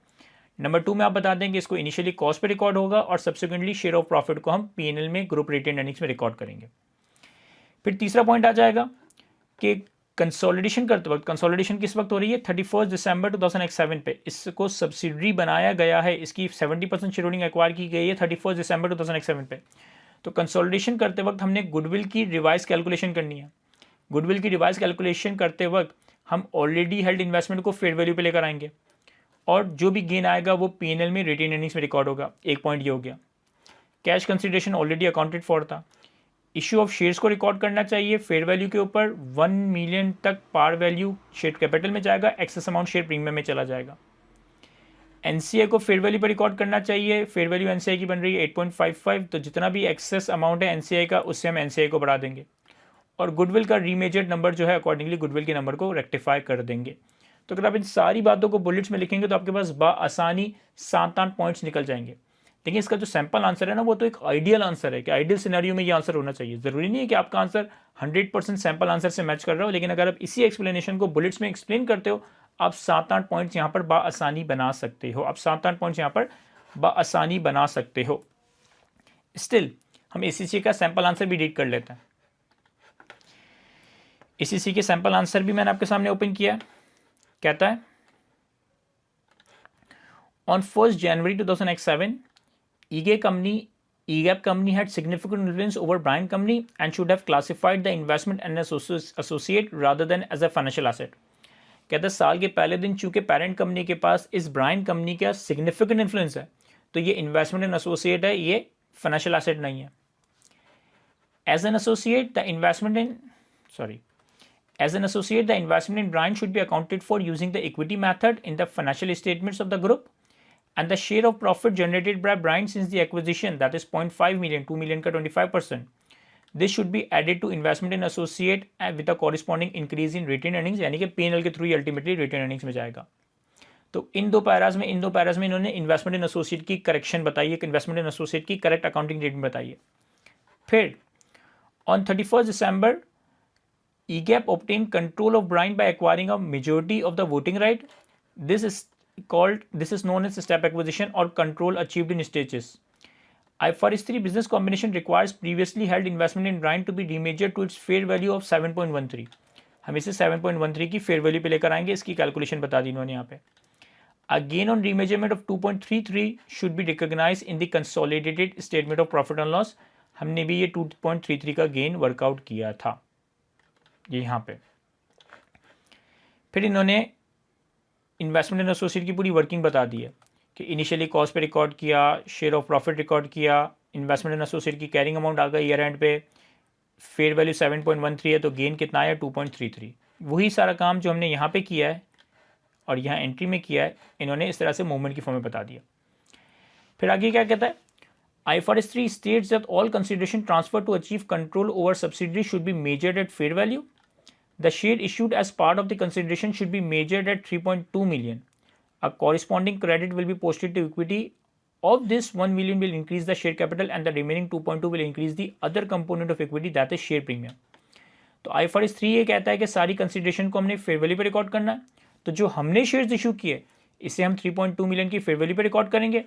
नंबर 2 में आप बता दें कि इसको इनिशियली कॉस्ट पे रिकॉर्ड होगा और सब्सिक्वेंटली शेयर ऑफ प्रॉफिट को हम पीएनएल में ग्रुप रिटेन अर्निंग्स में रिकॉर्ड करेंगे। फिर तीसरा पॉइंट आ जाएगा कि कंसोलिडेशन करते वक्त, कंसोलिडेशन किस वक्त हो रही है, 31 दिसंबर 2007 पे इसको सब्सिडरी बनाया गया है, इसकी 70% शेयर होल्डिंग एक्वायर की गई है 31 दिसंबर 2007 पे। तो कंसोलिडेशन करते वक्त हमने गुडविल की रिवाइज कैलकुलेशन करनी है। गुडविल की रिवाइज कैलकुलेशन करते वक्त हम ऑलरेडी हेल्ड इन्वेस्टमेंट को फेयर वैल्यू पे लेकर आएंगे और जो भी गेन आएगा वो पीएनएल में रिटेन अर्निंग्स में रिकॉर्ड होगा। एक पॉइंट ये हो गया। Cash consideration already accounted for था। इश्यू ऑफ शेयर्स को रिकॉर्ड करना चाहिए फेयर वैल्यू के ऊपर। 1 मिलियन तक पार वैल्यू शेयर कैपिटल में जाएगा, एक्सेस अमाउंट शेयर प्रीमियम में चला जाएगा। एनसीए को फेयर वैल्यू पर रिकॉर्ड करना चाहिए। फेयर वैल्यू एनसीए की बन रही है 8.55, तो जितना भी एक्सेस अमाउंट है एनसीए का उससे हम एनसीए को बढ़ा देंगे और गुडविल का रीमेजर्ड नंबर जो है अकॉर्डिंगली गुडविल के नंबर को रेक्टिफाई कर देंगे। तो अगर आप इन सारी बातों को बुलेट्स में लिखेंगे तो आपके पास आसानी 7-8 पॉइंट्स निकल जाएंगे। लेकिन इसका जो सैंपल आंसर है ना वो तो एक आइडियल आंसर है कि आइडियल सिनेरियो में ये आंसर होना चाहिए। ज़रूरी नहीं है कि आपका आंसर 100% सैंपल आंसर से मैच कर रहा हो, लेकिन अगर आप इसी एक्सप्लेनेशन को बुलेट्स में एक्सप्लेन करते हो आप 7-8 पॉइंट्स यहाँ पर आसानी बना सकते हो। आप 7-8 पॉइंट्स यहाँ पर आसानी बना सकते हो। स्टिल हम एसीसी का सैंपल आंसर भी रीड कर लेते हैं। एसीसी के सैंपल आंसर भी मैंने आपके सामने ओपन किया है। कहता है on 1 January 2007 EGAP company had significant influence over Bryant company and should have classified the investment as an associate rather than as a financial asset। कहता है साल के पहले दिन चूंकि पेरेंट कंपनी के पास इस ब्रायन कंपनी का सिग्निफिकेंट इन्फ्लुएंस है तो ये इन्वेस्टमेंट इन एसोसिएट है, ये फाइनेंशियल एसेट नहीं है। As an associate the investment in Bryant should be accounted for using the equity method in the financial statements of the group, and the share of profit generated by Bryant since the acquisition, that is 0.5 million, 2 million का 25%, this should be added to investment in associate with a corresponding increase in retained earnings, यानी कि PNL के through ही ultimately retain earnings में जाएगा। तो इन दो paras में इन्होंने इन्वेस्टमेंट इन एसोसिएट की करेक्शन बताई है, इन्वेस्टमेंट इन एसोसिएट की करेक्ट अकाउंटिंग ट्रीटमेंट बताई है। फिर on 31 December EGAP obtained control of Bryant by acquiring a majority of the voting right. This is known as step acquisition or control achieved in stages. IFRS 3 business combination requires previously held investment in Bryant to be remeasured to its fair value of 7.13. हम इसे 7.13 की fair value पे लेकर आएंगे, इसकी calculation बता दी इन्होंने यहाँ पे। A gain on remeasurement of 2.33 should be recognized in the consolidated statement of profit and loss. हमने भी ये 2.33 का गेन वर्कआउट किया था ये यहाँ पे। फिर इन्होंने इन्वेस्टमेंट इन एसोसिएट की पूरी वर्किंग बता दी है कि इनिशियली कॉस्ट पे रिकॉर्ड किया, शेयर ऑफ प्रॉफिट रिकॉर्ड किया, इन्वेस्टमेंट इन एसोसिएट की कैरिंग अमाउंट आ गई ईयर एंड पे, फेयर वैल्यू 7.13 है तो गेन कितना आया 2.33। वही सारा काम जो हमने यहाँ पे किया है और यहाँ एंट्री में किया है इन्होंने इस तरह से मूवमेंट की फॉर्म में बता दिया। फिर आगे क्या कहता है, IFRS 3 states that all consideration transfer to achieve control over subsidiary should be measured at fair value. The share issued as part of the consideration should be measured at 3.2 million. A corresponding credit will be posted to equity. Of this, 1 million will increase the share capital and the remaining 2.2 will increase the other component of equity, that is share premium. तो IFRS 3 ये कहता है कि सारी consideration को हमने fair value पे record करना है। तो जो हमने शेयर्स इशू किए इसे हम 3.2 मिलियन की फेयर वैल्यू पे रिकॉर्ड करेंगे,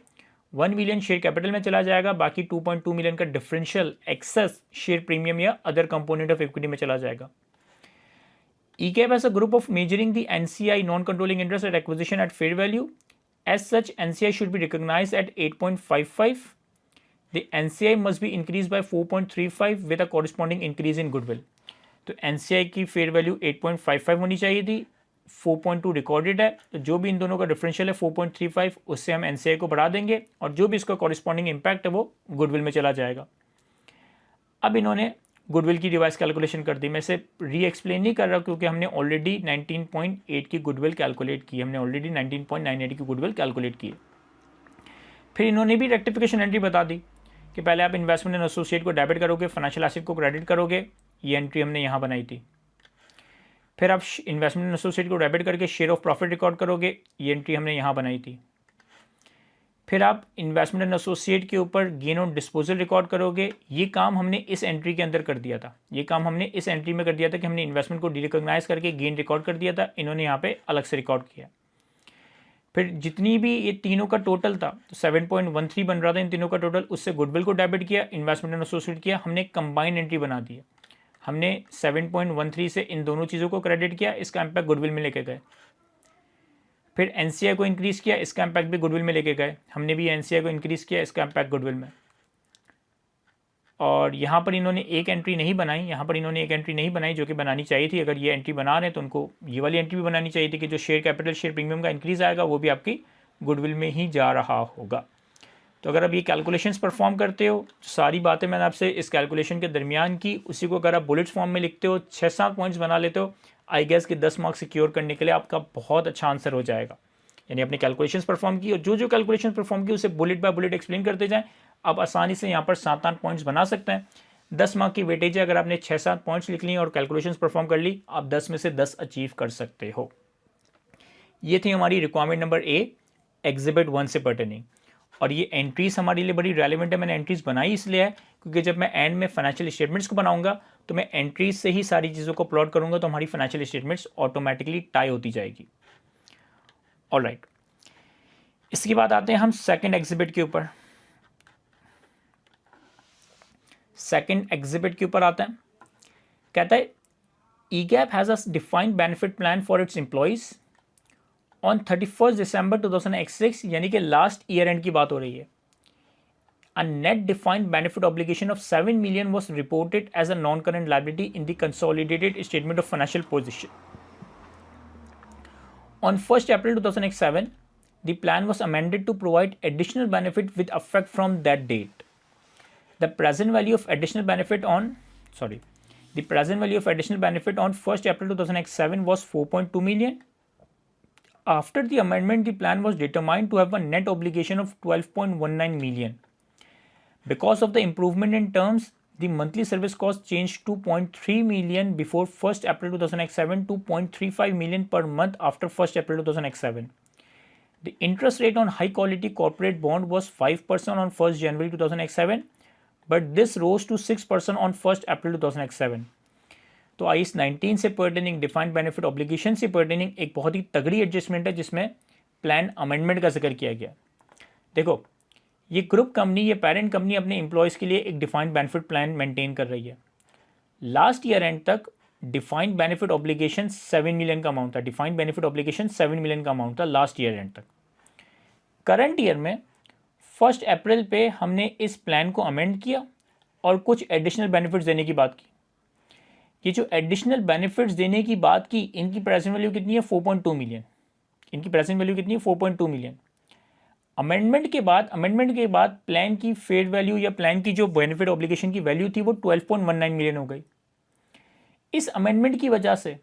1 मिलियन शेयर कैपिटल में चला जाएगा, बाकी 2.2 मिलियन का डिफरेंशियल एक्सेस शेयर प्रीमियम या अदर कंपोनेंट ऑफ इक्विटी में चला जाएगा। EGAP has a group of measuring the NCI non-controlling interest at acquisition at fair value. As such, NCI should be recognized at 8.55. The NCI must be increased by 4.35 with a corresponding increase in goodwill. तो NCI की fair value 8.55 होनी चाहिए थी, 4.2 recorded है, तो जो भी इन दोनों का डिफरेंशियल है 4.35 उससे हम NCI को बढ़ा देंगे और जो भी इसका कॉरिस्पॉन्डिंग इम्पैक्ट है वो गुडविल में चला जाएगा। अब इन्होंने गुडविल की रिवाइज कैलकुलेशन कर दी। मैं इसे री एक्सप्लेन नहीं कर रहा क्योंकि हमने ऑलरेडी 19.8 की गुडविल कैलकुलेट की, हमने ऑलरेडी 19.98 की गुडविल कैलकुलेट की है। फिर इन्होंने भी रेक्टिफिकेशन एंट्री बता दी कि पहले आप इन्वेस्टमेंट इन एसोसिएट को डेबिट करोगे, फाइनेंशियल एसेट को क्रेडिट करोगे, ये एंट्री हमने यहाँ बनाई थी। फिर आप इन्वेस्टमेंट इन एसोसिएट को डेबिट करके शेयर ऑफ प्रॉफिट रिकॉर्ड करोगे, ये एंट्री हमने यहाँ बनाई थी। फिर आप इन्वेस्टमेंट इन एसोसिएट के ऊपर गेन ऑन डिस्पोजल रिकॉर्ड करोगे, ये काम हमने इस एंट्री के अंदर कर दिया था, ये काम हमने इस एंट्री में कर दिया था कि हमने इन्वेस्टमेंट को डिरिकॉग्नाइज करके गेन रिकॉर्ड कर दिया था, इन्होंने यहाँ पे अलग से रिकॉर्ड किया। फिर जितनी भी ये तीनों का टोटल था तो 7.13 बन रहा था इन तीनों का टोटल, उससे गुडविल को डेबिट किया, इन्वेस्टमेंट एंड एसोसिएट किया, हमने कंबाइंड एंट्री बना दी है। हमने 7.13 से इन दोनों चीज़ों को क्रेडिट किया, इसका इम्पैक्ट गुडविल में लेके गए। फिर एनसीआई को इंक्रीज किया, इसका इम्पैक्ट भी गुडविल में लेके गए, हमने भी एनसीआई को इंक्रीज किया, इसका इम्पैक्ट गुडविल में। और यहाँ पर इन्होंने एक एंट्री नहीं बनाई, यहाँ पर इन्होंने एक एंट्री नहीं बनाई जो कि बनानी चाहिए थी। अगर ये एंट्री बना रहे हैं तो उनको ये वाली एंट्री भी बनानी चाहिए थी कि जो शेयर कैपिटल शेयर प्रीमियम का इंक्रीज़ आएगा वो भी आपकी गुडविल में ही जा रहा होगा। तो अगर आप ये कैलकुलेशंस परफॉर्म करते हो, सारी बातें मैंने आपसे इस कैलकुलेशन के दरमियान की, उसी को अगर आप बुलेट्स फॉर्म में लिखते हो, 6-7 पॉइंट्स बना लेते हो, आई गेस कि 10 मार्क्स सिक्योर करने के लिए आपका बहुत अच्छा आंसर हो जाएगा। यानी अपने कैलकुलेशंस परफॉर्म की और जो कैलकुलेशन परफॉर्म की उसे बुलेट बाय बुलेट एक्सप्लेन करते जाएं, आप आसानी से यहाँ पर 7-8 पॉइंट्स बना सकते हैं। 10 मार्क की वेटेज है, अगर आपने 6-7 पॉइंट्स लिख ली और कैलकुलेशंस परफॉर्म कर ली, आप 10 में से 10 अचीव कर सकते हो। ये थी हमारी रिक्वायरमेंट नंबर ए एग्जिबिट 1 से पर्टेनिंग। और ये एंट्रीज हमारे लिए बड़ी रेलिवेंट है, मैंने एंट्रीज बनाई इसलिए है क्योंकि जब मैं एंड में फाइनेंशियल स्टेटमेंट्स को बनाऊंगा तो मैं एंट्रीज से ही सारी चीज़ों को प्लॉट करूंगा, तो हमारी फाइनेंशियल स्टेटमेंट्स ऑटोमेटिकली टाई होती जाएगी। ऑलराइट, इसके बाद आते हैं हम सेकंड एग्जिबिट के ऊपर। सेकंड एग्जिबिट के ऊपर आता है, कहता है EGAP has a defined benefit plan for its employees on 31 दिसंबर 2006, यानी कि लास्ट ईयर एंड की बात हो रही है। A net defined benefit obligation of 7 million was reported as a non-current liability in the consolidated statement of financial position. On 1st April 2007, the plan was amended to provide additional benefit with effect from that date. The present value of additional benefit on 1st April 2007 was 4.2 million. After the amendment, the plan was determined to have a net obligation of 12.19 million. Because of the improvement in terms, the monthly service cost changed to 0.3 million before 1st April 2007 to 0.35 million per month after 1st April 2007. The interest rate on high quality corporate bond was 5% on 1st January 2007, but this rose to 6% on 1st April 2007. तो IS 19 से pertaining defined benefit obligation से pertaining एक बहुत ही तगड़ी adjustment है जिसमें plan amendment का जिक्र किया गया। देखो, ये ग्रुप कंपनी, ये पेरेंट कंपनी अपने एम्प्लॉयज़ के लिए एक डिफाइंड बेनिफिट प्लान मेंटेन कर रही है। लास्ट ईयर एंड तक डिफाइंड बेनिफिट ऑब्लिगेशन 7 मिलियन का अमाउंट था, डिफाइंड बेनिफिट ऑब्लिगेशन 7 मिलियन का अमाउंट था लास्ट ईयर एंड तक। करंट ईयर में 1 अप्रैल पे हमने इस प्लान को अमेंड किया और कुछ एडिशनल बेनिफिट्स देने की बात की। ये जो एडिशनल बेनिफिट्स देने की बात की, इनकी प्रेजेंट वैल्यू कितनी है? 4.2 मिलियन। इनकी प्रेजेंट वैल्यू कितनी है? 4.2 मिलियन। अमेंडमेंट के बाद प्लान की फेयर वैल्यू या प्लान की जो बेनिफिट ऑब्लिगेशन की वैल्यू थी वो 12.19 मिलियन हो गई। इस अमेंडमेंट की वजह से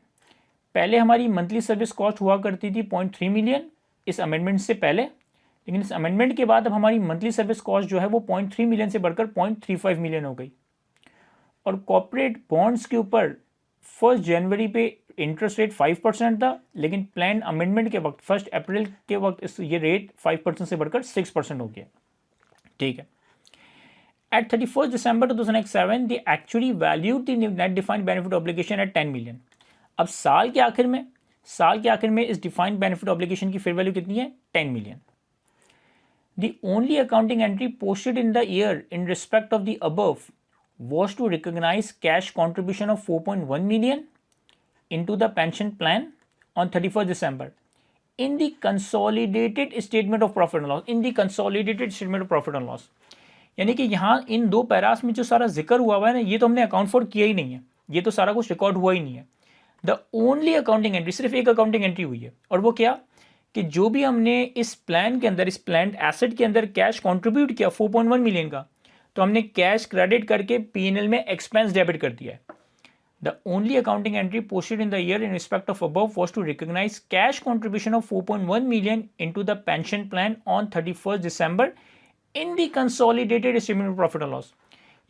पहले हमारी मंथली सर्विस कॉस्ट हुआ करती थी 0.3 मिलियन इस अमेंडमेंट से पहले, लेकिन इस अमेंडमेंट के बाद अब हमारी मंथली सर्विस कॉस्ट जो है वो 0.3 मिलियन से बढ़कर 0.35 मिलियन हो गई। और कॉर्पोरेट बॉन्ड्स के ऊपर 1 जनवरी पे इंटरेस्ट रेट 5% था, लेकिन प्लान अमेंडमेंट के वक्त 1 अप्रैल के वक्त ये रेट 5% से बढ़कर 6% हो गया। ठीक है। At 31st December 2007, they actually valued the net defined benefit obligation at 10 million. अब साल के आखिर में इस डिफाइंड बेनिफिट ऑब्लिगेशन की फेयर वैल्यू कितनी है? 10 million. The only accounting entry posted in the year in respect of the above was to recognize cash contribution of 4.1 million into the pension plan on 31st December in the consolidated statement of profit and loss. In the consolidated statement of profit and loss. यानी कि यहाँ इन दो Paris में जो सारा जिक्र हुआ है ना, ये तो हमने अकाउंट फॉर किया ही नहीं है, ये तो सारा कुछ रिकॉर्ड हुआ ही नहीं है। द ओनली अकाउंटिंग एंट्री, सिर्फ एक अकाउंटिंग एंट्री हुई है, और वो क्या कि जो भी हमने इस प्लान के अंदर, इस प्लान एसेट के अंदर कैश कंट्रीब्यूट किया 4.1 मिलियन का, तो हमने कैश क्रेडिट करके पीएनएल में एक्सपेंस डेबिट कर दिया है। The only accounting entry posted in the year in respect of above was to recognize cash contribution of 4.1 million into the pension plan on 31st December in the consolidated statement of profit and loss.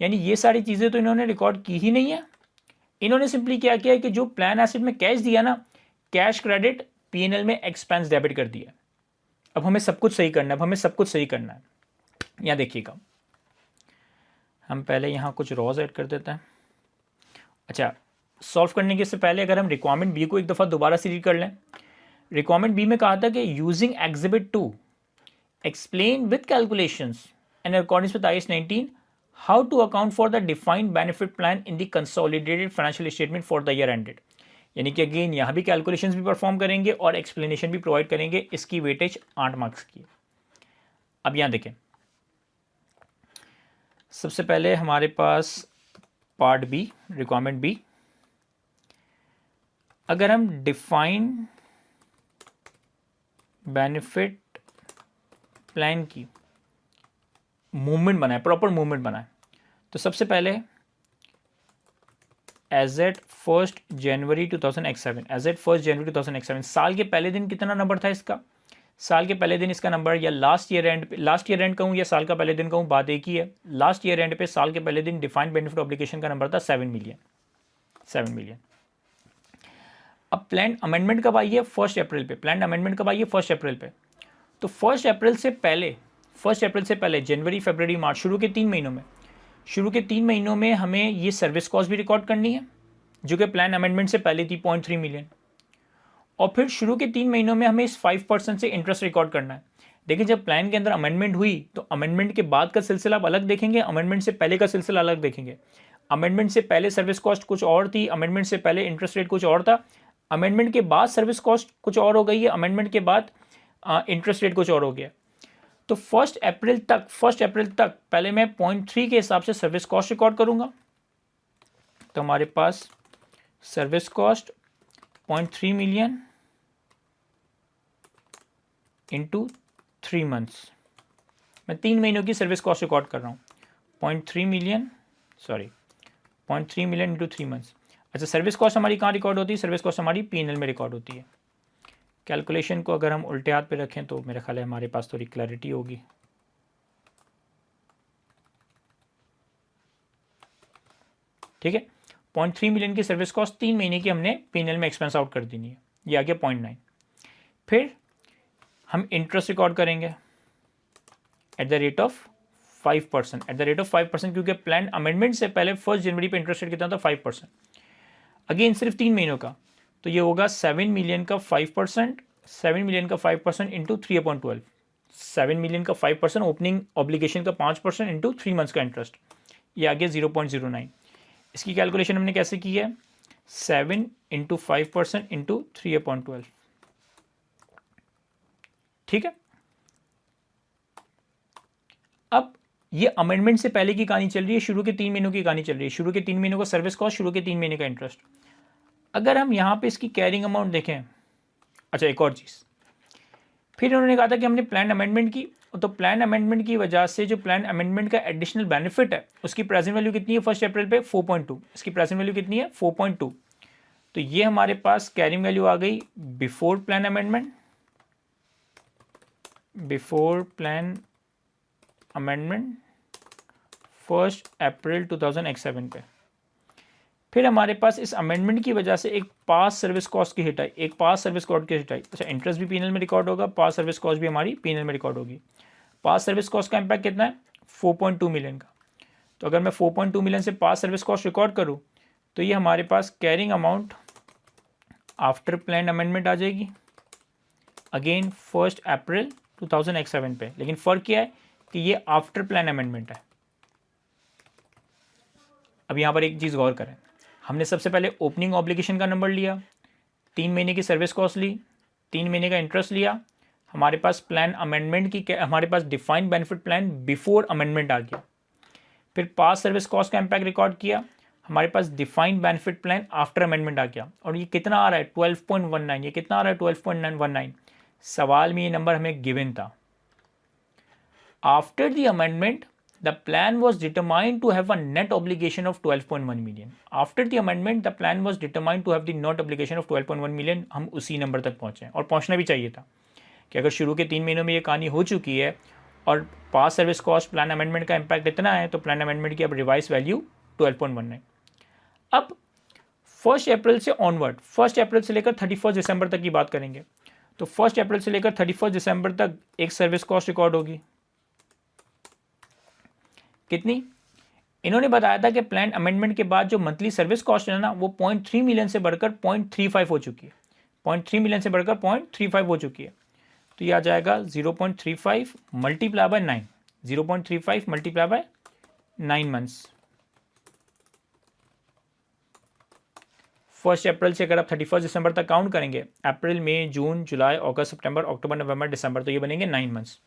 यानी ये सारी चीज़ें तो इन्होंने record की ही नहीं है। इन्होंने सिंपली क्या किया है कि जो प्लान एसेट में कैश दिया ना, कैश क्रेडिट पीएनएल में एक्सपेंस डेबिट कर दिया। अब हमें सब कुछ सही करना है, यहाँ देखिएगा, हम पहले यहाँ कुछ रॉज ऐड कर देते हैं। अच्छा, सॉल्व करने के से पहले अगर हम रिक्वायरमेंट बी को एक दफ़ा दोबारा से रीड कर लें, रिक्वायरमेंट बी में कहा था कि using exhibit 2 explain with calculations and according with IAS 19 how to account for the defined benefit plan in the consolidated financial statement for the year ended. यानी कि अगेन यहाँ भी कैलकुलेशंस भी परफॉर्म करेंगे और एक्सप्लेनेशन भी प्रोवाइड करेंगे। इसकी वेटेज 8 मार्क्स की। अब यहाँ देखें, सबसे पहले हमारे पास पार्ट बी, रिक्वायरमेंट बी, अगर हम डिफाइन बेनिफिट प्लान की मूवमेंट बनाए, प्रॉपर मूवमेंट बनाए, तो सबसे पहले एज एट 1 जनवरी 2007, एज एट 1 जनवरी 2007 साल के पहले दिन कितना नंबर था इसका? साल के पहले दिन इसका नंबर, या लास्ट ईयर एंड पे, लास्ट ईयर एंड कहूँ या साल का पहले दिन कहूँ, बात एक ही है। लास्ट ईयर एंड पे साल के पहले दिन डिफाइंड बेनिफिट ऑब्लिगेशन का नंबर था 7 मिलियन, 7 मिलियन। अब प्लान अमेंडमेंट कब आई है? 1 अप्रैल पे। प्लान अमेंडमेंट कब आई है? 1 अप्रैल पे। तो 1 अप्रैल से पहले, 1 अप्रैल से पहले जनवरी, फरवरी, मार्च, शुरू के 3 महीनों में, शुरू के 3 महीनों में हमें ये सर्विस कॉस्ट भी रिकॉर्ड करनी है जो कि प्लान अमेंडमेंट से पहले थी 0.3 मिलियन। और फिर शुरू के 3 महीनों में हमें इस 5% से इंटरेस्ट रिकॉर्ड करना है। देखिए, जब प्लान के अंदर अमेंडमेंट हुई तो अमेंडमेंट के बाद का सिलसिला आप अलग देखेंगे, अमेंडमेंट से पहले का सिलसिला अलग देखेंगे। अमेंडमेंट से पहले सर्विस कॉस्ट कुछ और थी, अमेंडमेंट से पहले इंटरेस्ट रेट कुछ और था, अमेंडमेंट के बाद सर्विस कॉस्ट कुछ और हो गई है, अमेंडमेंट के बाद इंटरेस्ट रेट कुछ और हो गया। तो 1 अप्रैल तक पहले मैं 0.3 के हिसाब से सर्विस कॉस्ट रिकॉर्ड करूंगा। तो हमारे पास service cost 0.3 million into 3 months, मैं 3 महीनों की सर्विस कॉस्ट रिकॉर्ड कर रहा हूँ। 0.3 मिलियन इंटू 3 मंथ्स। अच्छा, सर्विस कॉस्ट हमारी कहाँ रिकॉर्ड होती है? सर्विस कॉस्ट हमारी P&L में रिकॉर्ड होती है। कैलकुलेशन को अगर हम उल्टे हाथ पे रखें तो मेरा ख्याल है हमारे पास थोड़ी क्लैरिटी होगी। ठीक है, 0.3 मिलियन की सर्विस कॉस्ट 3 महीने की हमने P&L में एक्सपेंस आउट कर देनी है। ये आ गया 0.9। फिर हम इंटरेस्ट रिकॉर्ड करेंगे at the rate of 5%, at the rate of 5%, क्योंकि प्लान अमेंडमेंट से पहले 1 जनवरी पे इंटरेस्ट रेट कितना था? 5%। अगेन सिर्फ 3 महीनों का, तो ये होगा 7 मिलियन का 5%, 7 मिलियन का 5% इंटू 3/12। 7 मिलियन का 5%, ओपनिंग ऑब्लिगेशन का 5% इंटू 3 मंथ्स का इंटरेस्ट, ये आ गया 0.09। इसकी कैलकुलेशन हमने कैसे की है? 7 इंटू 5% इंटू 3/12। ठीक है, अब ये अमेंडमेंट से पहले की कहानी चल रही है, शुरू के 3 महीनों की कहानी चल रही है। शुरू के 3 महीनों का सर्विस कॉस्ट, शुरू के 3 महीने का इंटरेस्ट। अगर हम यहाँ पे इसकी कैरिंग अमाउंट देखें, अच्छा एक और चीज़, फिर उन्होंने कहा था कि हमने प्लान अमेंडमेंट की, तो प्लान अमेंडमेंट की वजह से जो प्लान अमेंडमेंट का एडिशनल बेनिफिट है उसकी प्रेजेंट वैल्यू कितनी है 1 अप्रैल पे? 4.2। इसकी प्रेजेंट वैल्यू कितनी है? 4.2। तो ये हमारे पास कैरिंग वैल्यू आ गई before plan amendment, before plan amendment 1 अप्रैल 2007 पे। फिर हमारे पास इस अमेंडमेंट की वजह से एक पास सर्विस कॉस्ट की हिट आई, एक पास सर्विस कॉस्ट की हिट आई। अच्छा, इंटरेस्ट भी P&L में रिकॉर्ड होगा, पास सर्विस कॉस्ट भी हमारी P&L में रिकॉर्ड होगी। पास सर्विस कॉस्ट का इम्पैक्ट कितना है? 4.2 मिलियन का। तो अगर मैं 4.2 मिलियन से पास सर्विस कॉस्ट रिकॉर्ड करूँ तो ये हमारे पास carrying amount after plan amendment आ जाएगी, अगेन 1 अप्रैल 2007 पे। लेकिन फ़र्क क्या है कि ये आफ्टर प्लान अमेंडमेंट है। अब यहाँ पर एक चीज़ गौर करें, हमने सबसे पहले ओपनिंग ऑब्लिगेशन का नंबर लिया, 3 महीने की सर्विस कॉस्ट ली, 3 महीने का इंटरेस्ट लिया, हमारे पास प्लान अमेंडमेंट की, हमारे पास defined benefit plan before amendment आ गया। फिर पास सर्विस कॉस्ट का इम्पैक्ट रिकॉर्ड किया, हमारे पास defined benefit plan after amendment आ गया। और ये कितना आ रहा है? 12.19। ये कितना आ रहा है? 12.19। सवाल में ये नंबर हमें गिवन था। After the amendment the plan was determined to have a net obligation of 12.1 million. After the amendment, the plan was determined to have the net obligation of 12.1 million. हम उसी नंबर तक पहुँचे हैं और पहुँचना भी चाहिए था कि अगर शुरू के 3 महीनों में ये कहानी हो चुकी है और पास सर्विस कॉस्ट प्लान अमेंडमेंट का इम्पैक्ट इतना है, तो प्लान अमेंडमेंट की अब रिवाइज वैल्यू 12.19। अब 1 अप्रैल से ऑनवर्ड, 1 अप्रैल से लेकर 31 दिसंबर तक की बात करेंगे। तो 1 अप्रैल से लेकर 31 दिसंबर तक एक सर्विस कॉस्ट रिकॉर्ड होगी, कितनी? इन्होंने बताया था कि प्लान अमेंडमेंट के बाद जो मंथली सर्विस कॉस्ट है ना, वो 0.3 मिलियन से बढ़कर 0.35 हो चुकी है। 0.3 मिलियन से बढ़कर 0.35 हो चुकी है। तो ये आ जाएगा 0.35 multiply by 9, 0.35 multiply by 9 months. 1 अप्रैल से अगर आप 31 दिसंबर तक काउंट करेंगे, अप्रैल, मई, जून, जुलाई, अगस्त, सितंबर, अक्टूबर, नवंबर, दिसंबर, तो ये बनेंगे 9 मंथ्स।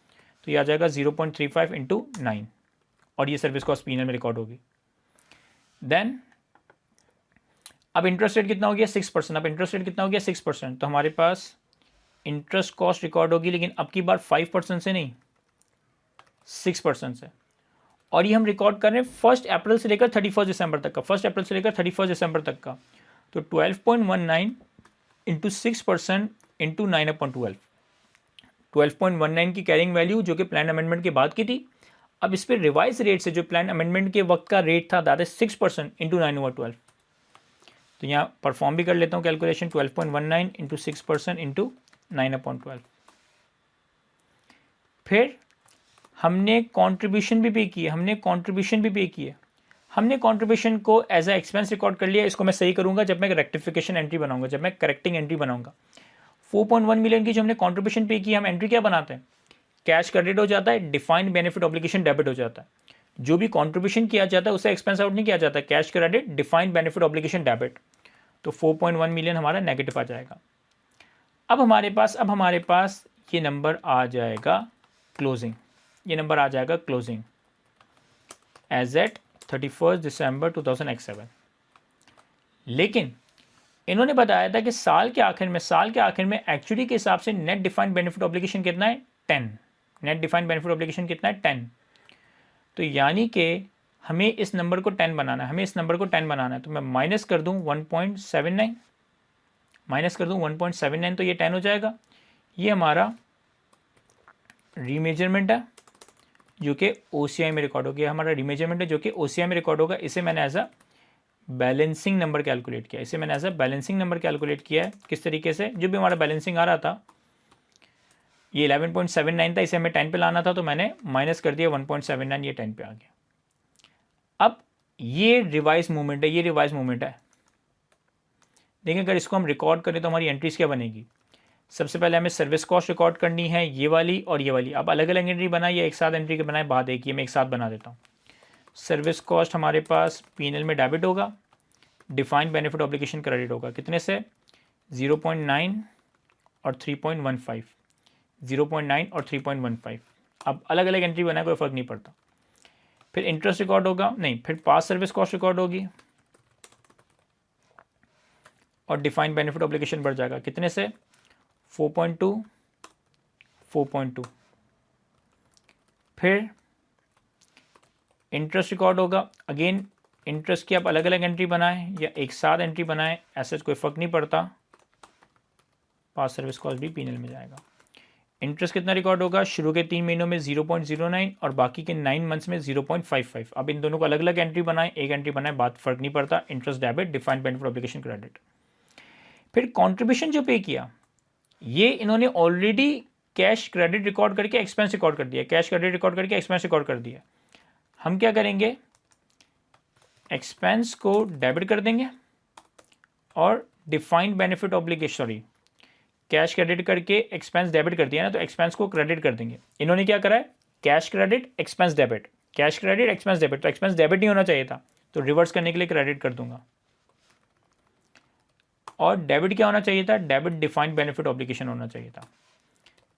तो ये आ जाएगा 0.35 इंटू 9 और ये सर्विस कॉस्ट P&L में रिकॉर्ड होगी। देन अब इंटरेस्ट रेट कितना हो गया 6%। अब इंटरेस्ट रेट कितना हो गया 6%। तो हमारे पास इंटरेस्ट कॉस्ट रिकॉर्ड होगी, लेकिन अब की बार 5% से नहीं 6% से। और ये हम रिकॉर्ड कर रहे हैं 1 अप्रैल से लेकर 31 दिसंबर तक का, 1 अप्रैल से लेकर 31 दिसंबर तक का। तो 12.19 इंटू 6% इंटू 9/12, 12.19 की कैरिंग वैल्यू जो कि प्लान अमेंडमेंट के बाद की थी। अब इस पर रिवाइज रेट से जो प्लान अमेंडमेंट के वक्त का रेट था दैट इज 6% इंटू 9/12। तो यहाँ परफॉर्म भी कर लेता हूँ कैलकुलेशन, 12.19 इंटू 6% इंटू 9/12। फिर हमने कंट्रीब्यूशन भी पे की है, हमने कंट्रीब्यूशन को एज अ एक्सपेंस रिकॉर्ड कर लिया। इसको मैं सही करूंगा जब मैं रेक्टिफिकेशन एंट्री बनाऊंगा, जब मैं करेक्टिंग एंट्री बनाऊंगा। 4.1 मिलियन की जो हमने कंट्रीब्यूशन पे की, हम एंट्री क्या बनाते हैं, कैश क्रेडिट हो जाता है, डिफाइंड बेनिफिट ऑब्लिगेशन डेबिट हो जाता है। जो भी कंट्रीब्यूशन किया जाता है उसे एक्सपेंस आउट नहीं किया जाता, cash credit, defined benefit obligation debit. तो 4.1 मिलियन हमारा नेगेटिव आ जाएगा। अब हमारे पास ये नंबर आ जाएगा क्लोजिंग, ये नंबर आ जाएगा क्लोजिंग एज एट 31 दिसंबर 2007। लेकिन इन्होंने बताया था कि साल के आखिर में एक्चुअली के हिसाब से नेट डिफाइंड बेनिफिट ऑब्लिगेशन कितना है 10, नेट डिफाइंड बेनिफिट ऑब्लिगेशन कितना है 10। तो यानी कि हमें इस नंबर को 10 बनाना है, तो मैं माइनस कर दूं 1.79, तो ये 10 हो जाएगा। ये हमारा रीमेजरमेंट है जो कि OCI में रिकॉर्ड हो गया, हमारा रीमेजरमेंट है जो कि OCI में रिकॉर्ड होगा। इसे मैंने as a balancing number calculate किया है। किस तरीके से, जो भी हमारा बैलेंसिंग आ रहा था ये 11.79 था, इसे हमें 10 पे लाना था, तो मैंने माइनस कर दिया 1.79, ये 10 पे आ गया। अब ये रिवाइज मूवमेंट है, देखिए अगर इसको हम रिकॉर्ड करें तो हमारी एंट्रीज क्या बनेगी। सबसे पहले हमें सर्विस कॉस्ट रिकॉर्ड करनी है, ये वाली और ये वाली। अब अलग अलग एंट्री बनाए या एक साथ एंट्री के बनाए बात एक ही है, मैं एक साथ बना देता हूँ। सर्विस कॉस्ट हमारे पास P&L में डेबिट होगा, डिफाइंड बेनिफिट ऑब्लिगेशन क्रेडिट होगा। कितने से 0.9 और 3.15, 0.9 और 3.15। अब अलग अलग एंट्री बनाए कोई फ़र्क नहीं पड़ता। फिर इंटरेस्ट रिकॉर्ड होगा, नहीं, फिर पास सर्विस कॉस्ट रिकॉर्ड होगी और डिफाइंड बेनिफिट ऑब्लिगेशन बढ़ जाएगा। कितने से 4.2, 4.2। फिर इंटरेस्ट रिकॉर्ड होगा, अगेन इंटरेस्ट की आप अलग अलग एंट्री बनाएं या एक साथ एंट्री बनाएं, ऐसे कोई फ़र्क नहीं पड़ता, पास सर्विस कॉस्ट भी P&L में जाएगा। इंटरेस्ट कितना रिकॉर्ड होगा, शुरू के 3 महीनों में 0.09 और बाकी के 9 मंथ्स में 0.55। अब इन दोनों को अलग अलग एंट्री बनाएं, एक एंट्री बनाएं, बात फ़र्क नहीं पड़ता, interest debit, defined benefit obligation credit. फिर कंट्रीब्यूशन जो पे किया, ये इन्होंने ऑलरेडी कैश क्रेडिट रिकॉर्ड करके एक्सपेंस रिकॉर्ड कर दिया, कैश क्रेडिट रिकॉर्ड करके एक्सपेंस रिकॉर्ड कर दिया। हम क्या करेंगे, एक्सपेंस को डेबिट कर देंगे और defined benefit obligation, cash credit करके एक्सपेंस डेबिट कर दिया ना, तो एक्सपेंस को क्रेडिट कर देंगे। इन्होंने क्या करा है, cash credit expense debit, cash credit expense debit. तो एक्सपेंस डेबिट नहीं होना चाहिए था, तो रिवर्स करने के लिए क्रेडिट कर दूंगा। और डेबिट क्या होना चाहिए था, डेबिट डिफाइंड बेनिफिट ऑब्लिगेशन होना चाहिए था।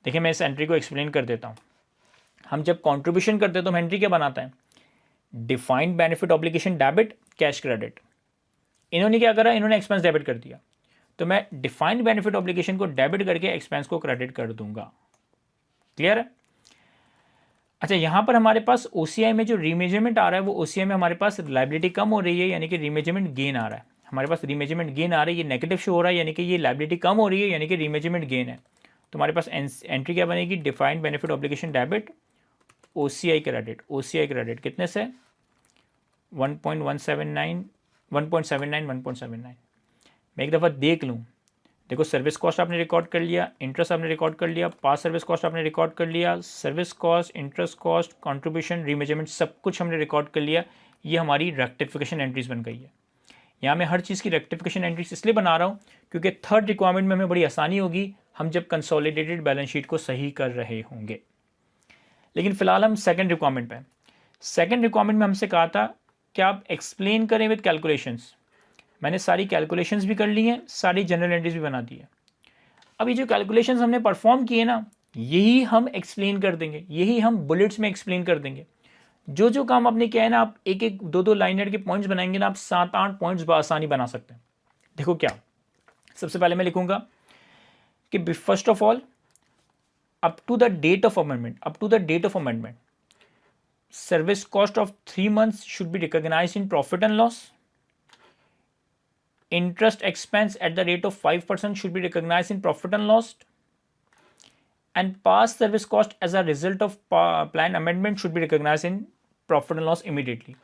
देखिए मैं इस एंट्री को एक्सप्लेन कर देता हूँ। हम जब कॉन्ट्रीब्यूशन करते हैं तो हम एंट्री क्या बनाते हैं, defined benefit obligation debit, cash credit. इन्होंने क्या करा, इन्होंने एक्सपेंस डेबिट कर दिया, तो मैं डिफाइंड बेनिफिट ऑब्लिगेशन को डेबिट करके एक्सपेंस को क्रेडिट कर दूंगा। क्लियर है। अच्छा, यहां पर हमारे पास OCI में जो रीमेजरमेंट आ रहा है, वो OCI में हमारे पास लायबिलिटी कम हो रही है, यानी कि रीमेजरमेंट गेन आ रहा है। हमारे पास रीमेजरमेंट गेन आ रही है, ये नेगेटिव शो हो रहा है, यानी कि ये लायबिलिटी कम हो रही है, यानी कि रीमेजरमेंट गेन है। तो हमारे पास एंट्री क्या बनेगी, defined benefit obligation debit, OCI credit कितने से 1.79, 1.79। मैं एक दफ़ा देख लूँ, देखो सर्विस कॉस्ट आपने रिकॉर्ड कर लिया, इंटरेस्ट आपने रिकॉर्ड कर लिया, पास सर्विस कॉस्ट आपने रिकॉर्ड कर लिया, service cost, interest cost, contribution, remeasurement, सब कुछ हमने रिकॉर्ड कर लिया। ये हमारी रेक्टिफिकेशन एंट्रीज बन गई है। यहाँ मैं हर चीज़ की रेक्टिफिकेशन एंट्रीज इसलिए बना रहा हूँ क्योंकि थर्ड रिक्वायरमेंट में हमें बड़ी आसानी होगी हम जब कंसोलिडेटेड बैलेंस शीट को सही कर रहे होंगे। लेकिन फिलहाल हम सेकंड रिक्वायरमेंट पे। सेकंड रिक्वायरमेंट में हमसे कहा था कि आप एक्सप्लेन करें विद कैलकुलेशंस। मैंने सारी कैलकुलेशंस भी कर ली हैं, सारी जनरल एंट्रीज भी बना दी है। अब ये जो कैलकुलेशंस हमने परफॉर्म किए ना, यही हम एक्सप्लेन कर देंगे, यही हम बुलेट्स में एक्सप्लेन कर देंगे। जो जो काम आपने किया है ना, आप एक एक दो दो लाइनर के पॉइंट्स बनाएंगे ना, आप 7-8 पॉइंट्स बआसानी बना सकते हैं। देखो क्या, सबसे पहले मैं लिखूंगा कि first of all up to the date of amendment, service cost of 3 months should be recognized in profit and loss. Interest expense at the rate of 5% should be recognized in profit and loss. And past service cost as a result of plan amendment should be recognized in profit and loss immediately.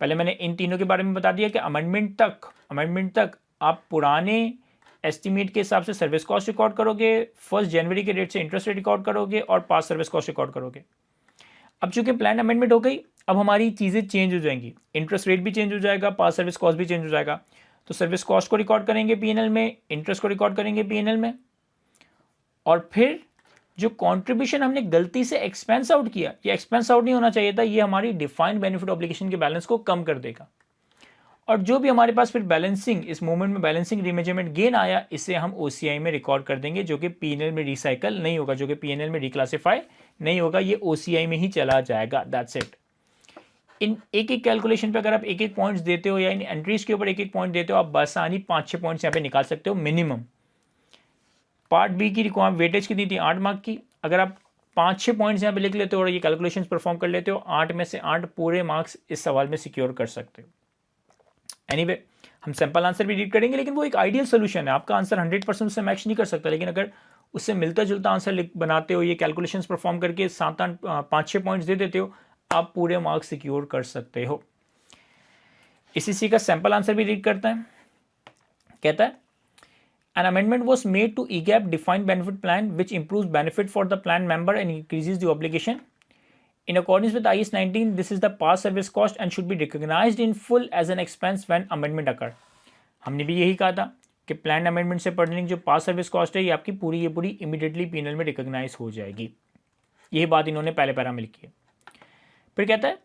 पहले मैंने इन तीनों के बारे में बता दिया कि amendment तक आप पुराने एस्टीमेट के हिसाब से सर्विस कॉस्ट रिकॉर्ड करोगे, 1 जनवरी के डेट से इंटरेस्ट रेट रिकॉर्ड करोगे और पास सर्विस कॉस्ट रिकॉर्ड करोगे। अब चूंकि प्लान अमेंडमेंट हो गई, अब हमारी चीज़ें चेंज हो जाएंगी, इंटरेस्ट रेट भी चेंज हो जाएगा, पास सर्विस कॉस्ट भी चेंज हो जाएगा। तो सर्विस कॉस्ट को रिकॉर्ड करेंगे पीएनएल में, इंटरेस्ट को रिकॉर्ड करेंगे पीएनएल में, और फिर जो कॉन्ट्रीब्यूशन हमने गलती से एक्सपेंस आउट किया, ये एक्सपेंस आउट नहीं होना चाहिए था, ये हमारी डिफाइंड बेनिफिट ऑब्लिगेशन के बैलेंस को कम कर देगा। और जो भी हमारे पास फिर बैलेंसिंग, इस मूवमेंट में बैलेंसिंग रीमेजरमेंट गेन आया, इसे हम ओसीआई में रिकॉर्ड कर देंगे, जो कि पीएनएल में रिसाइकल नहीं होगा, जो कि पीएनएल में रिक्लासिफाई नहीं होगा, ये ओसीआई में ही चला जाएगा। That's it. इन एक एक कैलकुलेशन पे अगर आप एक एक पॉइंट्स देते हो या इन एंट्रीज के ऊपर एक एक पॉइंट देते हो, आप बसानी 5-6 पॉइंट्स यहाँ पे निकाल सकते हो मिनिमम। पार्ट बी की रिक्वायरमेंट वेटेज कितनी थी? 8 मार्क की। अगर आप 5-6 पॉइंट्स यहाँ पे लिख लेते हो और ये कैलकुलेशंस परफॉर्म कर लेते हो, 8 में से 8 पूरे मार्क्स इस सवाल में सिक्योर कर सकते हो। एनीवे, हम सैंपल आंसर भी रीड करेंगे, लेकिन वो एक आइडियल सोल्यूशन है। आपका आंसर 100% उससे मैच नहीं कर सकता, लेकिन अगर उससे मिलता जुलता आंसर बनाते हो, ये कैलकुलेशंस परफॉर्म करके 7-8 5-6 पॉइंट्स दे देते हो, आप पूरे मार्क्स सिक्योर कर सकते हो। इसी का सैंपल आंसर भी रीड करता है। कहता है an amendment was made to EGAP defined benefit plan which improves benefit for the plan member and increases the obligation. In accordance with IAS 19, this is the past service cost and should be recognized in full as an expense when amendment occur. हमने भी यही कहा था कि plan amendment से पढ़ने की जो पास सर्विस कॉस्ट है, ये आपकी पूरी इमीडिएटली पीएनएल में रिकॉग्नाइज हो जाएगी। यही बात इन्होंने पहले पैरा में लिखी है। फिर कहता है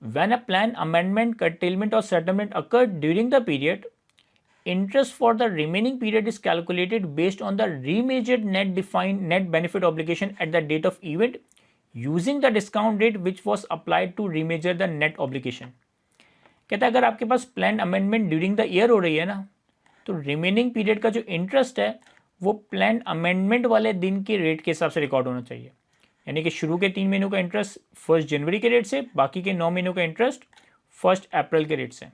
when a plan amendment, curtailment or settlement occurred during the period, interest for the remaining period is calculated based on the remeasured net benefit obligation at the date of event using the discount rate which was applied to remeasure the net obligation. कहता है अगर आपके पास plan amendment during the year हो रही है ना, तो रिमेनिंग पीरियड का जो इंटरेस्ट है वो प्लान अमेंडमेंट वाले दिन के रेट के हिसाब से रिकॉर्ड होना चाहिए। यानी कि शुरू के 3 महीनों का इंटरेस्ट 1 जनवरी के रेट से, बाकी के 9 महीनों का इंटरेस्ट 1 अप्रैल के रेट से।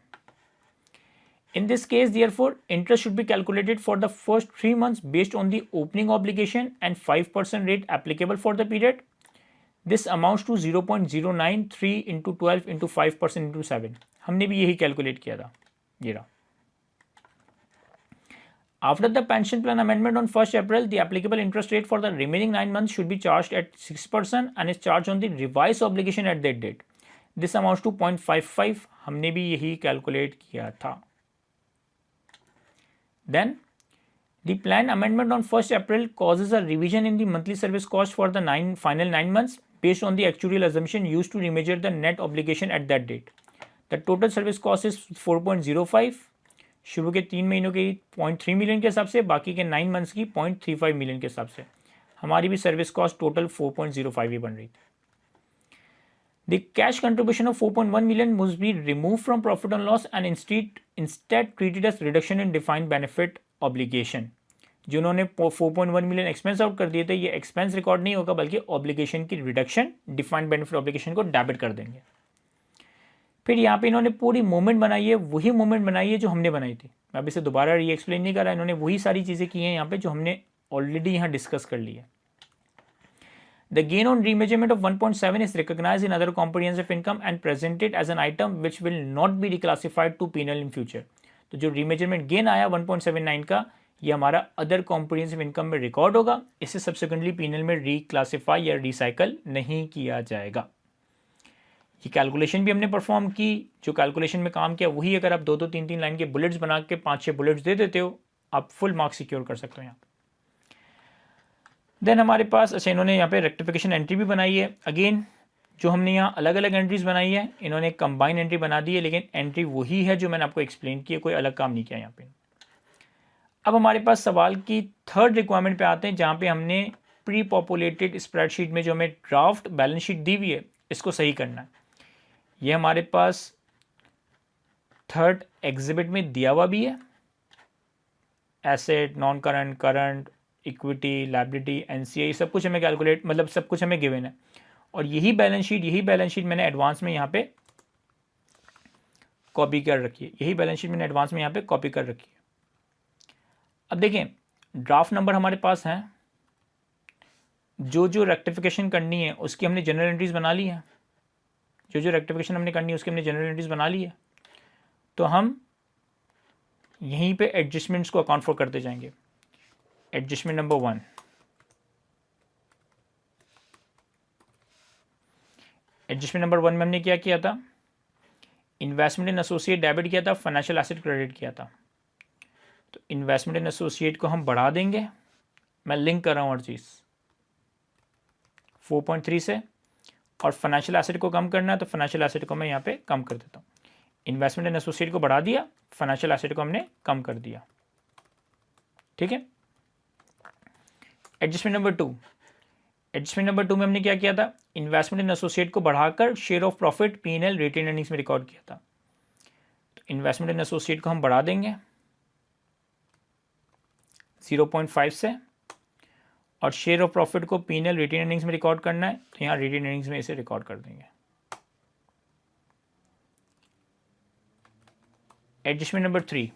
In this case, therefore, interest should be calculated for the first 3 months based on the opening obligation and 5% rate applicable for the period. This amounts to 0.093 into 12 into 5% into 7. हमने भी यही calculate किया था, ये रहा। After the pension plan amendment on 1st April, the applicable interest rate for the remaining 9 months should be charged at 6% and is charged on the revised obligation at that date. This amounts to 0.55. हमने भी यही calculate किया था। Then, the plan amendment on 1st April causes a revision in the monthly service cost for the final 9 months based on the actuarial assumption used to remeasure the net obligation at that date. The total service cost is 4.05. शुरू के 3 महीनों के 0.3 million के हिसाब से, बाकी के 9 months की 0.35 मिलियन के हिसाब से। हमारी भी सर्विस कॉस्ट टोटल 4.05 ही बन रही थी। The cash contribution of 4.1 million must be removed from profit and loss and instead treated as reduction in defined benefit obligation. जिन्होंने 4.1 मिलियन एक्सपेंस आउट कर दिए थे, ये एक्सपेंस रिकॉर्ड नहीं होगा, बल्कि ऑब्लिगेशन की रिडक्शन डिफाइंड बेनिफिट ऑब्लिगेशन को डेबिट कर देंगे। फिर यहाँ पे इन्होंने पूरी मूवमेंट बनाई है, वही मूवमेंट बनाई है जो हमने बनाई थी। मैं अब इसे दोबारा री एक्सप्लेन नहीं कर रहा, इन्होंने वही सारी चीज़ें की हैं यहाँ पे जो हमने ऑलरेडी यहाँ डिस्कस कर ली है। The gain on remeasurement of 1.7 is recognized in other comprehensive income and presented as an item which will not be reclassified to P&L in future. तो जो remeasurement gain आया 1.79 का, ये हमारा अदर कॉम्प्रिहेंसिव इनकम में record होगा, इसे subsequently P&L में रिक्लासीफाई या रिसाइकल नहीं किया जाएगा। ये कैलकुलेशन भी हमने परफॉर्म की, जो कैलकुलेशन में काम किया वही अगर आप 2-2 3-3 लाइन के बुलेट्स बना के 5-6 बुलेट्स दे देते हो, आप फुल मार्क्स सिक्योर कर सकते हो यहाँ। देन हमारे पास अच्छा इन्होंने यहाँ पे रेक्टिफिकेशन एंट्री भी बनाई है। अगेन जो हमने यहाँ अलग अलग एंट्रीज बनाई है, इन्होंने एक कंबाइन एंट्री बना दी है, लेकिन एंट्री वही है जो मैंने आपको एक्सप्लेन की है, कोई अलग काम नहीं किया यहाँ पे। अब हमारे पास सवाल की थर्ड रिक्वायरमेंट पे आते हैं, जहाँ पे हमने प्री पॉपुलेटेड स्प्रेडशीट में जो हमें ड्राफ्ट बैलेंस शीट दी हुई है, इसको सही करना है। ये हमारे पास थर्ड एग्जिबिट में दिया हुआ भी है, asset, non current, current, equity, liability, NCI, सब कुछ हमें कैलकुलेट, मतलब सब कुछ हमें गिवन है। और यही बैलेंस शीट मैंने एडवांस में यहाँ पे कॉपी कर रखी है, यही बैलेंस शीट मैंने एडवांस में यहाँ पे कॉपी कर रखी है। अब देखें ड्राफ्ट नंबर हमारे पास हैं, जो जो रेक्टिफिकेशन करनी है उसकी हमने जनरल एंट्रीज बना ली है, जो जो रेक्टिफिकेशन हमने करनी है उसकी हमने जनरल एंट्रीज बना ली है। तो हम यहीं पे एडजस्टमेंट्स को अकाउंट फॉर करते जाएंगे। एडजस्टमेंट नंबर 1, एडजस्टमेंट नंबर 1 में हमने क्या किया था, इन्वेस्टमेंट इन एसोसिएट डेबिट किया था, फाइनेंशियल एसेट क्रेडिट किया था। तो इन्वेस्टमेंट इन एसोसिएट को हम बढ़ा देंगे, मैं लिंक कर रहा हूँ हर चीज़ 4.3 से, और फाइनेंशियल एसेट को कम करना है तो फाइनेंशियल एसेट को मैं यहाँ पे कम कर देता हूँ। इन्वेस्टमेंट इन एसोसिएट को बढ़ा दिया, फाइनेंशियल एसेट को हमने कम कर दिया, ठीक है। एडजस्टमेंट नंबर 2, एडजस्टमेंट नंबर 2 में हमने क्या किया था, इन्वेस्टमेंट इन एसोसिएट को बढ़ाकर share of profit PNL retain earnings में रिकॉर्ड किया था। तो इन्वेस्टमेंट इन एसोसिएट को हम बढ़ा देंगे 0.5 से, और शेयर ऑफ प्रॉफिट को पीएनएल रिटेन अर्निंग्स में रिकॉर्ड करना है तो यहाँ रिटेन अर्निंग्स में इसे रिकॉर्ड कर देंगे। एडजस्टमेंट नंबर 3,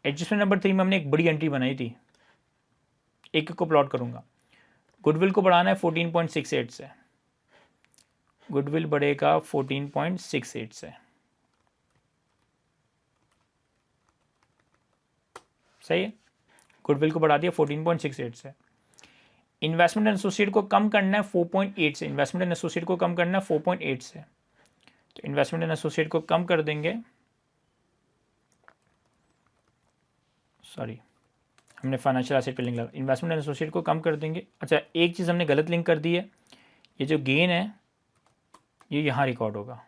एडजस्टमेंट नंबर 3 में हमने एक बड़ी एंट्री बनाई थी, एक को प्लॉट करूंगा। गुडविल को बढ़ाना है 14.68 से, गुडविल बढ़ेगा 14.68 से, सही है, गुडविल को बढ़ा दिया 14.68 से। इन्वेस्टमेंट इन एसोसिएट को कम करना है 4.8 से, इन्वेस्टमेंट इन एसोसिएट को कम करना है 4.8 से, तो इन्वेस्टमेंट इन एसोसिएट को कम कर देंगे, सॉरी हमने फाइनेंशियल एसेट पे लिंक लगा, इन्वेस्टमेंट इन एसोसिएट को कम कर देंगे। अच्छा एक चीज़ हमने गलत लिंक कर दी है, ये जो गेन है ये यहाँ रिकॉर्ड होगा,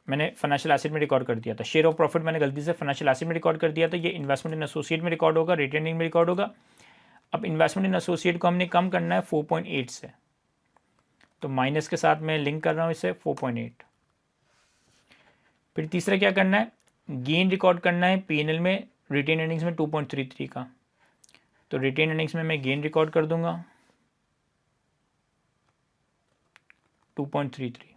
मैंने फाइनेंशियल एसेट में रिकॉर्ड कर दिया था, शेयर ऑफ प्रॉफिट मैंने गलती से फाइनेंशियल एसेट में रिकॉर्ड कर दिया था, ये इन्वेस्टमेंट इन एसोसिएट में रिकॉर्ड होगा, रिटेनिंग में रिकॉर्ड होगा। अब इन्वेस्टमेंट इन एसोसिएट को हमने कम करना है 4.8 से, तो माइनस के साथ मैं लिंक कर रहा हूँ इसे 4.8। फिर तीसरा क्या करना है, गेन रिकॉर्ड करना है पीएनएल में रिटेन अर्निंग्स में 2.33 का, तो रिटेन अर्निंग्स में मैं गेन रिकॉर्ड कर दूंगा 2.33।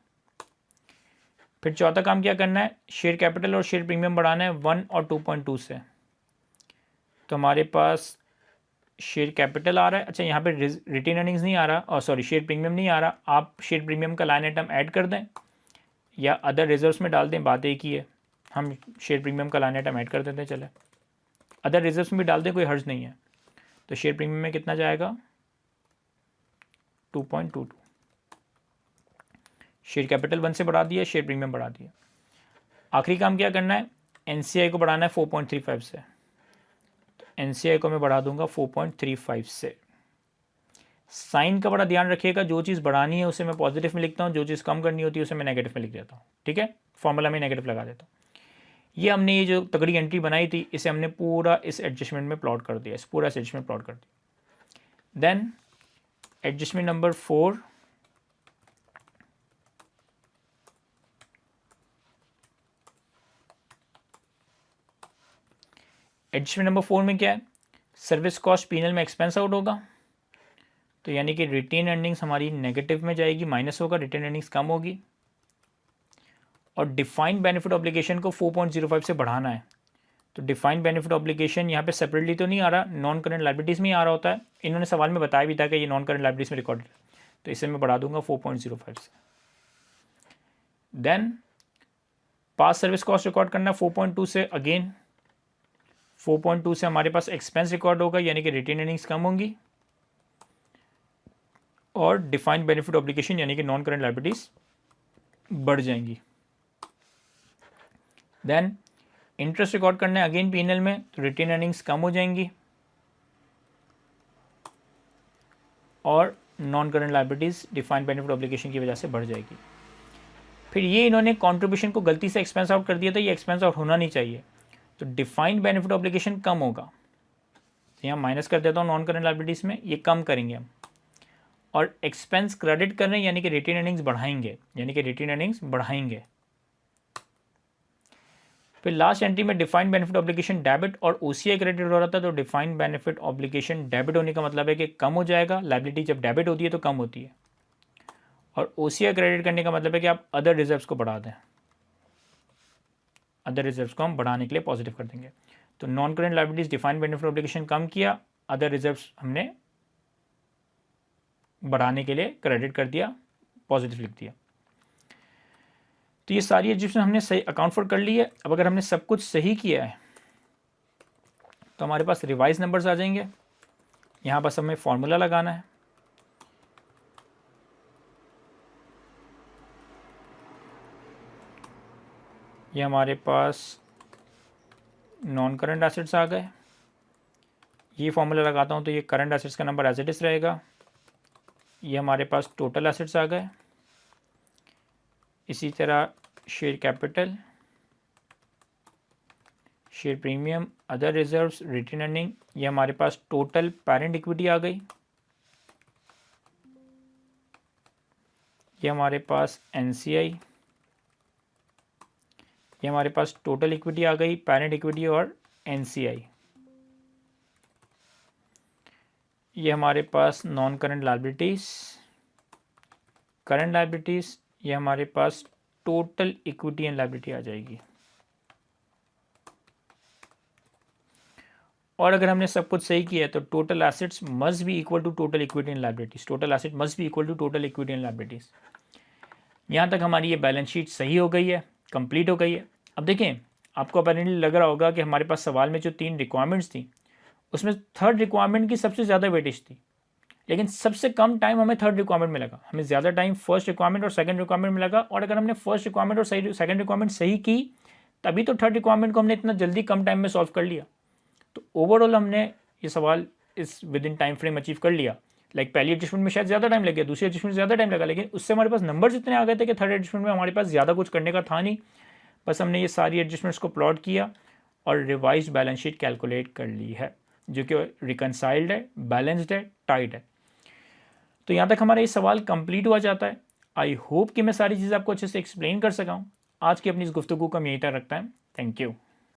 फिर चौथा काम क्या करना है, शेयर कैपिटल और शेयर प्रीमियम बढ़ाना है 1 और 2.2 से, तो हमारे पास शेयर कैपिटल आ रहा है, अच्छा यहाँ पे रिटेन अर्निंग्स नहीं आ रहा, और सॉरी शेयर प्रीमियम नहीं आ रहा, आप शेयर प्रीमियम का लाइन आइटम ऐड कर दें या अदर रिजर्व्स में डाल दें, बात एक ही है, हम शेयर प्रीमियम का लाइन आइटम ऐड कर देते हैं, चले अदर रिजर्व्स में भी डाल दें, कोई हर्ज नहीं है। तो शेयर प्रीमियम में कितना जाएगा 2.22, शेयर कैपिटल 1 से बढ़ा दिया, शेयर प्रीमियम बढ़ा दिया। आखिरी काम क्या करना है, एनसीआई को बढ़ाना है 4.35 से, तो एनसीआई को मैं बढ़ा दूंगा 4.35 से। साइन का बड़ा ध्यान रखिएगा, जो चीज़ बढ़ानी है उसे मैं पॉजिटिव में लिखता हूँ, जो चीज़ कम करनी होती है उसे मैं नेगेटिव में लिख देता हूँ, ठीक है, फॉर्मूला में नेगेटिव लगा देता हूँ। ये हमने ये जो तगड़ी एंट्री बनाई थी इसे हमने पूरा इस एडजस्टमेंट में प्लॉट कर दिया, इस पूरा एडजस्टमेंट प्लॉट कर दिया। Then adjustment number 4, adjustment number 4 में क्या है, सर्विस कॉस्ट पीएनएल में एक्सपेंस आउट होगा, तो यानी कि रिटेन अर्निंग्स हमारी नेगेटिव में जाएगी, माइनस होगा, रिटेन अर्निंग्स कम होगी। और डिफाइंड बेनिफिट ऑब्लिगेशन को 4.05 से बढ़ाना है, तो डिफाइंड बेनिफिट ऑब्लिगेशन यहाँ पे सेपरेटली तो नहीं आ रहा, नॉन करंट लायबिलिटीज़ में ही आ रहा होता है, इन्होंने सवाल में बताया भी था कि ये नॉन करंट लायबिलिटीज़ में रिकॉर्ड है, तो इसे मैं बढ़ा दूंगा 4.05 से। Then past service cost record करना है 4.2 से, अगेन 4.2 से हमारे पास एक्सपेंस रिकॉर्ड होगा, यानी कि रिटेन अर्निंग्स कम होंगी, और डिफाइंड बेनिफिट ऑब्लिगेशन यानी कि नॉन करंट लायबिलिटीज़ बढ़ जाएंगी। देन इंटरेस्ट रिकॉर्ड करना है अगेन P&L में, तो रिटेन अर्निंग्स कम हो जाएंगी और non current liabilities defined benefit obligation की वजह से बढ़ जाएगी। फिर ये इन्होंने कंट्रीब्यूशन को गलती से एक्सपेंस आउट कर दिया था, ये एक्सपेंस आउट होना नहीं चाहिए, तो डिफाइंड बेनिफिट ऑब्लिगेशन कम होगा। यहाँ माइनस कर देता हूँ नॉन करंट लायबिलिटीज़ में, ये कम करेंगे हम, और एक्सपेंस क्रेडिट कर रहे हैं यानी कि रिटेन अर्निंग्स बढ़ाएंगे, फिर लास्ट एंट्री में डिफाइंड बेनिफिट ऑब्लिगेशन डेबिट और OCI क्रेडिट हो रहा था, तो डिफाइंड बेनिफिट ऑब्लिगेशन डेबिट होने का मतलब है कि कम हो जाएगा, लायबिलिटी जब डेबिट होती है तो कम होती है, और OCI क्रेडिट करने का मतलब है कि आप अदर रिजर्व्स को बढ़ा दें, अदर रिजर्व्स को हम बढ़ाने के लिए पॉजिटिव कर देंगे। तो non current liabilities defined benefit obligation कम किया, अदर रिजर्व्स हमने बढ़ाने के लिए क्रेडिट कर दिया, पॉजिटिव लिख दिया। तो ये सारी एडजस्टमेंट हमने सही अकाउंट फॉर कर ली है। अब अगर हमने सब कुछ सही किया है तो हमारे पास रिवाइज नंबर्स आ जाएंगे। यहाँ बस हमें फॉर्मूला लगाना है, ये हमारे पास नॉन करंट एसेट्स आ गए, ये फॉर्मूला लगाता हूँ तो ये करंट एसेट्स का नंबर एज इट इज रहेगा, ये हमारे पास टोटल एसेट्स आ गए, इसी तरह share capital, share premium, other reserves, retain earning, ये हमारे पास टोटल पेरेंट इक्विटी आ गई, ये हमारे पास NCI, ये हमारे पास टोटल इक्विटी आ गई, पेरेंट इक्विटी और NCI, ये हमारे पास non current liabilities, current liabilities, ये हमारे पास टोटल इक्विटी एंड लायबिलिटी आ जाएगी। और अगर हमने सब कुछ सही किया है तो total assets must be equal to total equity and liabilities, total asset must be equal to total equity and liabilities. यहाँ तक हमारी ये बैलेंस शीट सही हो गई है, कंप्लीट हो गई है। अब देखें, आपको अपेरेंटली लग रहा होगा कि हमारे पास सवाल में जो 3 रिक्वायरमेंट्स थी उसमें थर्ड रिक्वायरमेंट की सबसे ज़्यादा वेटेज थी, लेकिन सबसे कम टाइम हमें थर्ड रिक्वायरमेंट में लगा, हमें ज़्यादा टाइम फर्स्ट रिक्वायरमेंट और सेकंड रिक्वायरमेंट में लगा। और अगर हमने फर्स्ट रिक्वायरमेंट और सेकंड रिक्वायरमेंट सही की तभी तो थर्ड रिक्वायरमेंट को हमने इतना जल्दी कम टाइम में सॉल्व कर लिया। तो ओवरऑल हमने ये सवाल इस with in time frame achieve कर लिया। लाइक पहली एडजस्टमेंट में शायद ज़्यादा टाइम लग गया, दूसरी एडजस्टमेंट में ज़्यादा टाइम लगा, लेकिन उससे हमारे पास नंबर्स इतने आ गए थे कि थर्ड एडजस्टमेंट में हमारे पास ज़्यादा कुछ करने का था नहीं, बस हमने ये सारी एडजस्टमेंट्स को प्लॉट किया और रिवाइज बैलेंस शीट कैलकुलेट कर ली है, जो कि रिकनसाइल्ड है, बैलेंस्ड है, टाइट है। तो यहाँ तक हमारा ये सवाल कंप्लीट हुआ जाता है। आई होप कि मैं सारी चीज़ें आपको अच्छे से एक्सप्लेन कर सका हूँ। आज की अपनी इस गुफ्तगू को हम यहीं तक रखता है। Thank you.